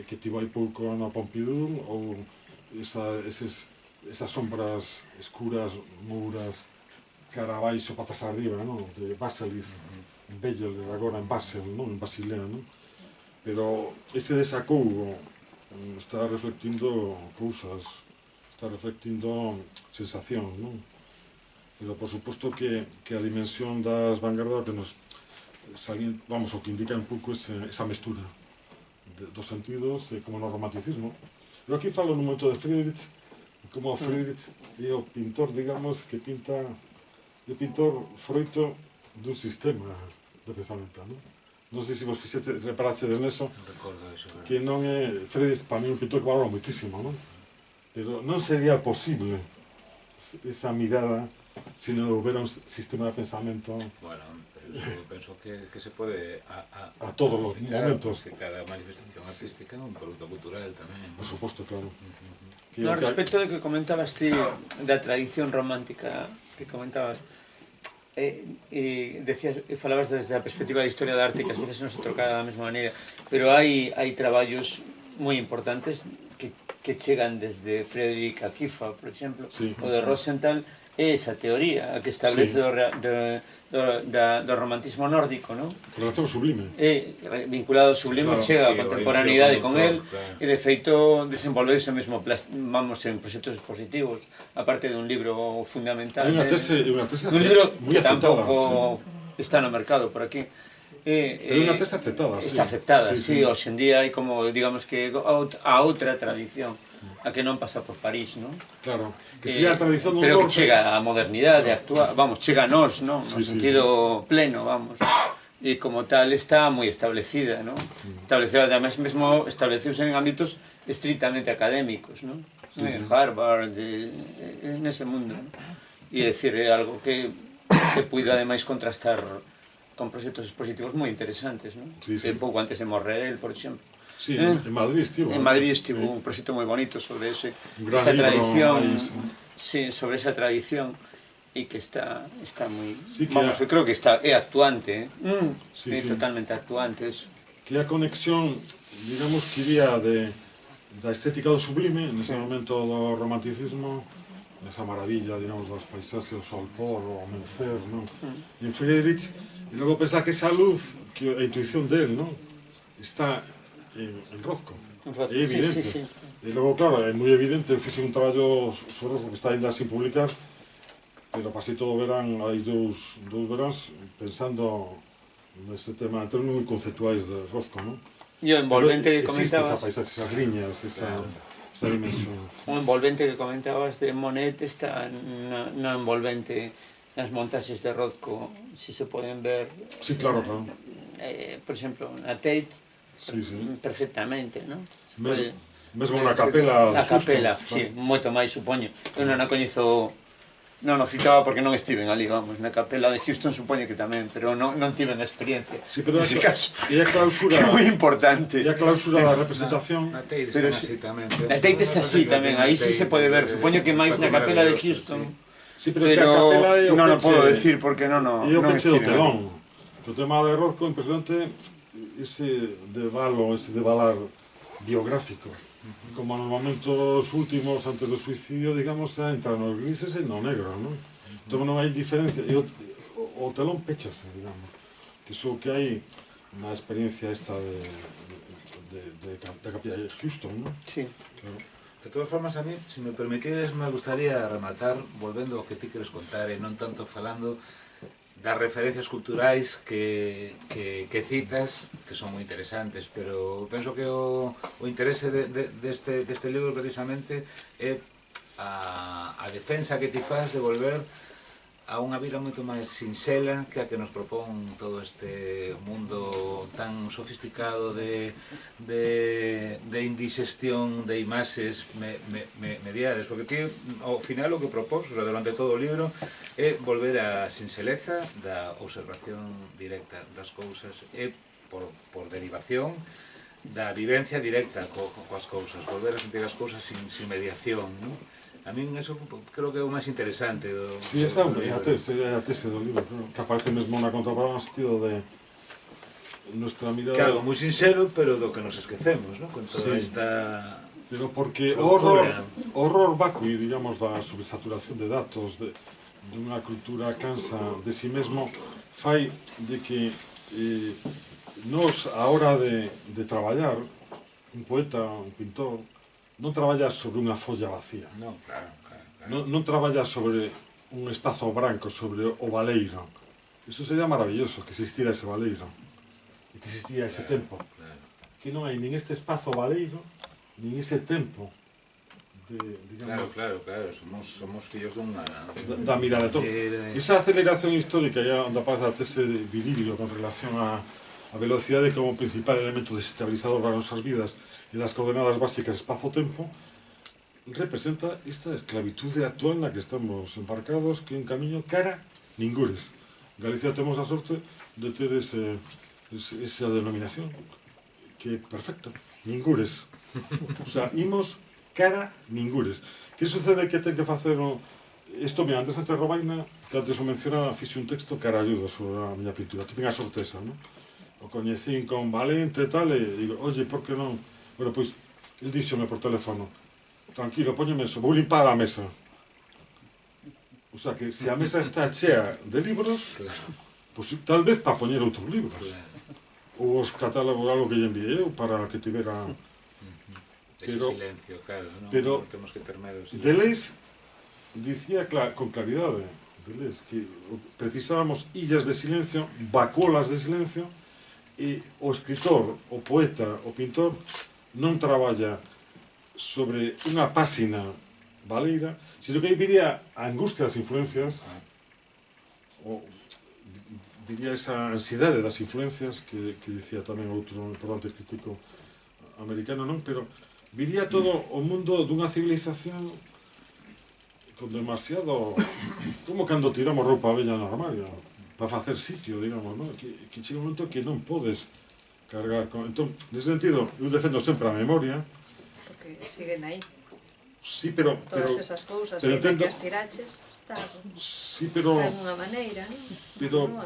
que tivo hai pouco na Pompidou ou esas sombras escuras, mouras, cara abaixo, patas arriba, non? De Baselis, en Bellel, agora en Basel, non? En Basilea, non? pero ese desacougo está reflectindo cousas, está reflectindo sensacións, non? Pero por suposto que a dimensión das vanguardas que nos salían, vamos, o que indica un pouco esa mestura dos sentidos, como no romanticismo. Eu aquí falo nun momento de Friedrich, como Friedrich é o pintor, digamos, que pinta, é pintor froito dun sistema de pensamento, non? Non sei se vos fixete, reparaxedes neso, que non é, Friedrich para mí é un pintor que valora moitísimo, non? Pero non sería posible esa mirada se non houbera un sistema de pensamento. Bueno, pero penso que se pode a todos os momentos. Que cada manifestación artística é un produto cultural tamén. Por suposto, claro. No, respecto de que comentabas ti da tradición romántica que comentabas, decías, falabas desde a perspectiva da historia da arte que ás veces non se trocara da mesma maneira, pero hai traballos moi importantes que chegan desde Friedrich a Kiefer, por exemplo, o de Rosenthal, é esa teoría que establece do romantismo nórdico, non? Relación sublime. Vinculado ao sublime, chega a contemporaneidade con el, e de feito desenvolverse mesmo, vamos, en proxectos expositivos, aparte de un libro fundamental. Un libro que tampouco está no mercado por aquí. É unha tese aceptada, sí. Está aceptada, sí, hoxe en día hai como, digamos que, a outra tradición, a que non pasa por París, non? Claro, que sería a tradición do norte. Pero que chega a modernidade, vamos, chega a nós, non? No sentido pleno, vamos. E como tal está moi establecida, non? Establecida, además, mesmo estableceuse en ámbitos estrictamente académicos, non? En Harvard, nese mundo. E decir, é algo que se puide, ademais, contrastar con proxectos expositivos moi interesantes, non? Pouco antes de morrer el, por exemplo. Sí, en Madrid estivo. En Madrid estivo un proxecto moi bonito sobre esa tradición, sobre esa tradición, e que está moi... Vamos, eu creo que é actuante, é totalmente actuante eso. Que a conexión, digamos, que iría da estética do sublime, nese momento do romanticismo, esa maravilla, digamos, das paisaxes, o sol por, o amencer, non? En Friedrich, e logo pensar que esa luz, que a intuición del, non? Está en Rothko, é evidente. E logo, claro, é moi evidente, eu fixe un traballo sobre Rothko que está ainda sin publicar, pero pasei todo o verán, hai dous veráns, pensando neste tema, en termos moi conceptuais de Rothko, non? E o envolvente que comentabas... Existe esa paisaxe, esas liñas, esa dimensión. O envolvente que comentabas de Monet está no envolvente, nas montaxes de Rothko, si se poden ver... Sí, claro, claro. Por exemplo, na Tate, perfectamente, non? Mesmo na capela... Na capela, sí, moito máis, supoño. Eu non a coñezo... Non o citaba porque non estiven ali, vamos, na capela de Houston supoño que tamén, pero non tiven experiencia. Sí, pero nese caso, e a clausura... que é moi importante. E a clausura da representación... Na Tate está así tamén. Na Tate está así tamén, aí sí se pode ver, supoño que máis na capela de Houston. Sí, pero que a capela é o non o podo decir porque non é o peche do telón. O tema de Rothko, impresionante, ese devalar biográfico. Como nos momentos últimos antes do suicidio, digamos, entra nos grises e no negro, non? Entón non hai diferencia, e o telón pechase, digamos. Que iso que hai na experiencia esta de capilla de Houston, non? Sí. Claro. De todas formas, a mí, se me permitides, me gustaría rematar volvendo ao que ti queres contar e non tanto falando das referencias culturais que citas, que son moi interesantes, pero penso que o interese deste libro precisamente é a defensa que ti faz de volver a unha vida moito máis sinxela que a que nos propón todo este mundo tan sofisticado de indigestión de imaxes mediales, porque ti, ao final, o que propós, o sea, durante todo o libro, é volver á sinxeleza da observación directa das cousas, e por derivación da vivencia directa coas cousas, volver a sentir as cousas sin mediación, non? A min eso creo que é o máis interesante do... Si, esa é a tese do libro, que aparece mesmo na contraparte no sentido de nuestra mirada... Que algo moi sincero, pero do que nos esquecemos, non? Con toda esta... Pero porque o horror vacui, digamos, da sobresaturación de datos, de unha cultura cansa de si mesmo, fai de que nos, a hora de traballar, un poeta, un pintor, non traballa sobre unha folla vacía. Non, claro, claro. Non traballa sobre un espazo branco, sobre o baleiro. Iso sería maravilloso, que existira ese baleiro. E que existira ese tempo. Que non hai nin este espazo baleiro, nin ese tempo de, digamos... Claro, somos fillos dunha... Da mirada de todo. Esa aceleración histórica, ya onde aparece a tese de Virilio con relación a velocidade como principal elemento desestabilizador das nosas vidas e das coordenadas básicas espazo-tempo, representa esta esclavitude actual na que estamos embarcados, que é un camiño cara ningures. En Galicia temos a sorte de ter esa denominación, que é perfecta, ningures. O sea, imos cara ningures. Que sucede que ten que facer isto, mira, antes de Robaina, que antes o menciona, fixe un texto caralludo sobre a miña pintura, tipen a sortesa, non? O coñecín con Valente e tal, e digo, oye, por que non? Bueno, pois, el díxome por teléfono, tranquilo, póñeme eso, vou limpar a mesa. O sea, que se a mesa está chea de libros, pois tal vez para poñer outros libros. Ou os catálogos, algo que lle enviei eu, para que tivera... Ese silencio, claro, pero non temos que ter medo. Deleuze dicía con claridade, Deleuze, que precisábamos illas de silencio, vacuolas de silencio, e o escritor, o poeta, o pintor non traballa sobre unha páxina baleira, sino que aí viría a angustia das influencias, ou diría esa ansiedade das influencias que dicía tamén outro importante crítico americano, non? Pero viría todo o mundo dunha civilización con demasiado... como cando tiramos roupa bella no armario para facer sitio, digamos, non? Que chega un momento que non podes cargar con... Entón, nese sentido, eu defendo sempre a memoria. Porque siguen aí. Sí, pero... Todas esas cousas que as tiraches están... Sí, pero... De alguna maneira, non?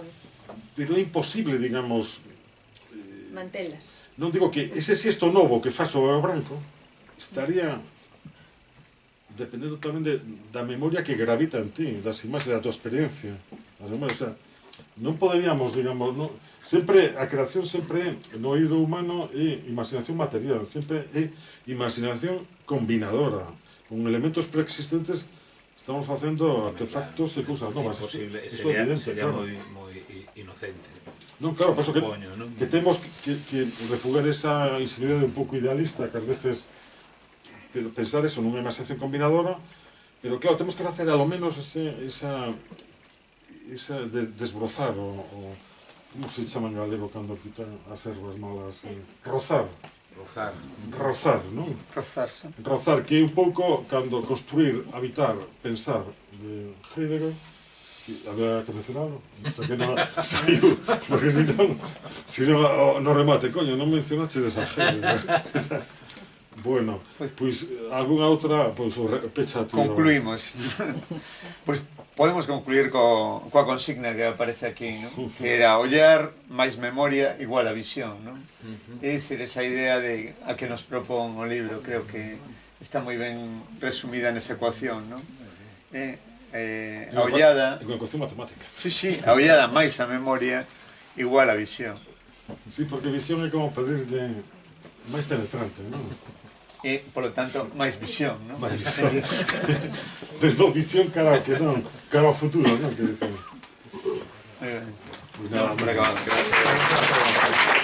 Pero é imposible, digamos... mantelas. Non digo que ese xesto novo que faz sobre o branco estaría dependendo tamén da memoria que gravita en ti, das imaxes da tua experiencia. O sea, non poderíamos, digamos, sempre a creación sempre no oído humano é imaginación material, sempre é imaginación combinadora, con elementos preexistentes estamos facendo artefactos e cousas novas. Sería moi inocente. Non, claro, por eso que temos que refugar esa ingenuidade un pouco idealista, que ás veces pensar eso nunha imaginación combinadora, pero claro, temos que facer alo menos esa desbrozar o como se chama en galego cando quitan as ervas malas? Rozar, non? Rozar, que é un pouco cando construir, habitar, pensar de Heidegger. Había que mencionarlo, que non saiu, porque senón no remate, coño, non mencionaste desa Heidegger. Bueno, pois algunha outra, pois pecha tío. Concluímos. Pois podemos concluir coa consigna que aparece aquí, ¿no? Que era ollar máis memoria igual a visión, ¿no? É dicir, esa idea de a que nos propón o libro, creo que está moi ben resumida nesa ecuación, ¿no? A ollada... É unha ecuación matemática. Sí, a ollada máis a memoria igual a visión. Sí, porque visión é como pedirle máis penetrante, non? E, polo tanto, máis visión, non? Máis visión. Pero visión cara ao futuro, non? Que dicen. Por acabado. Gracias.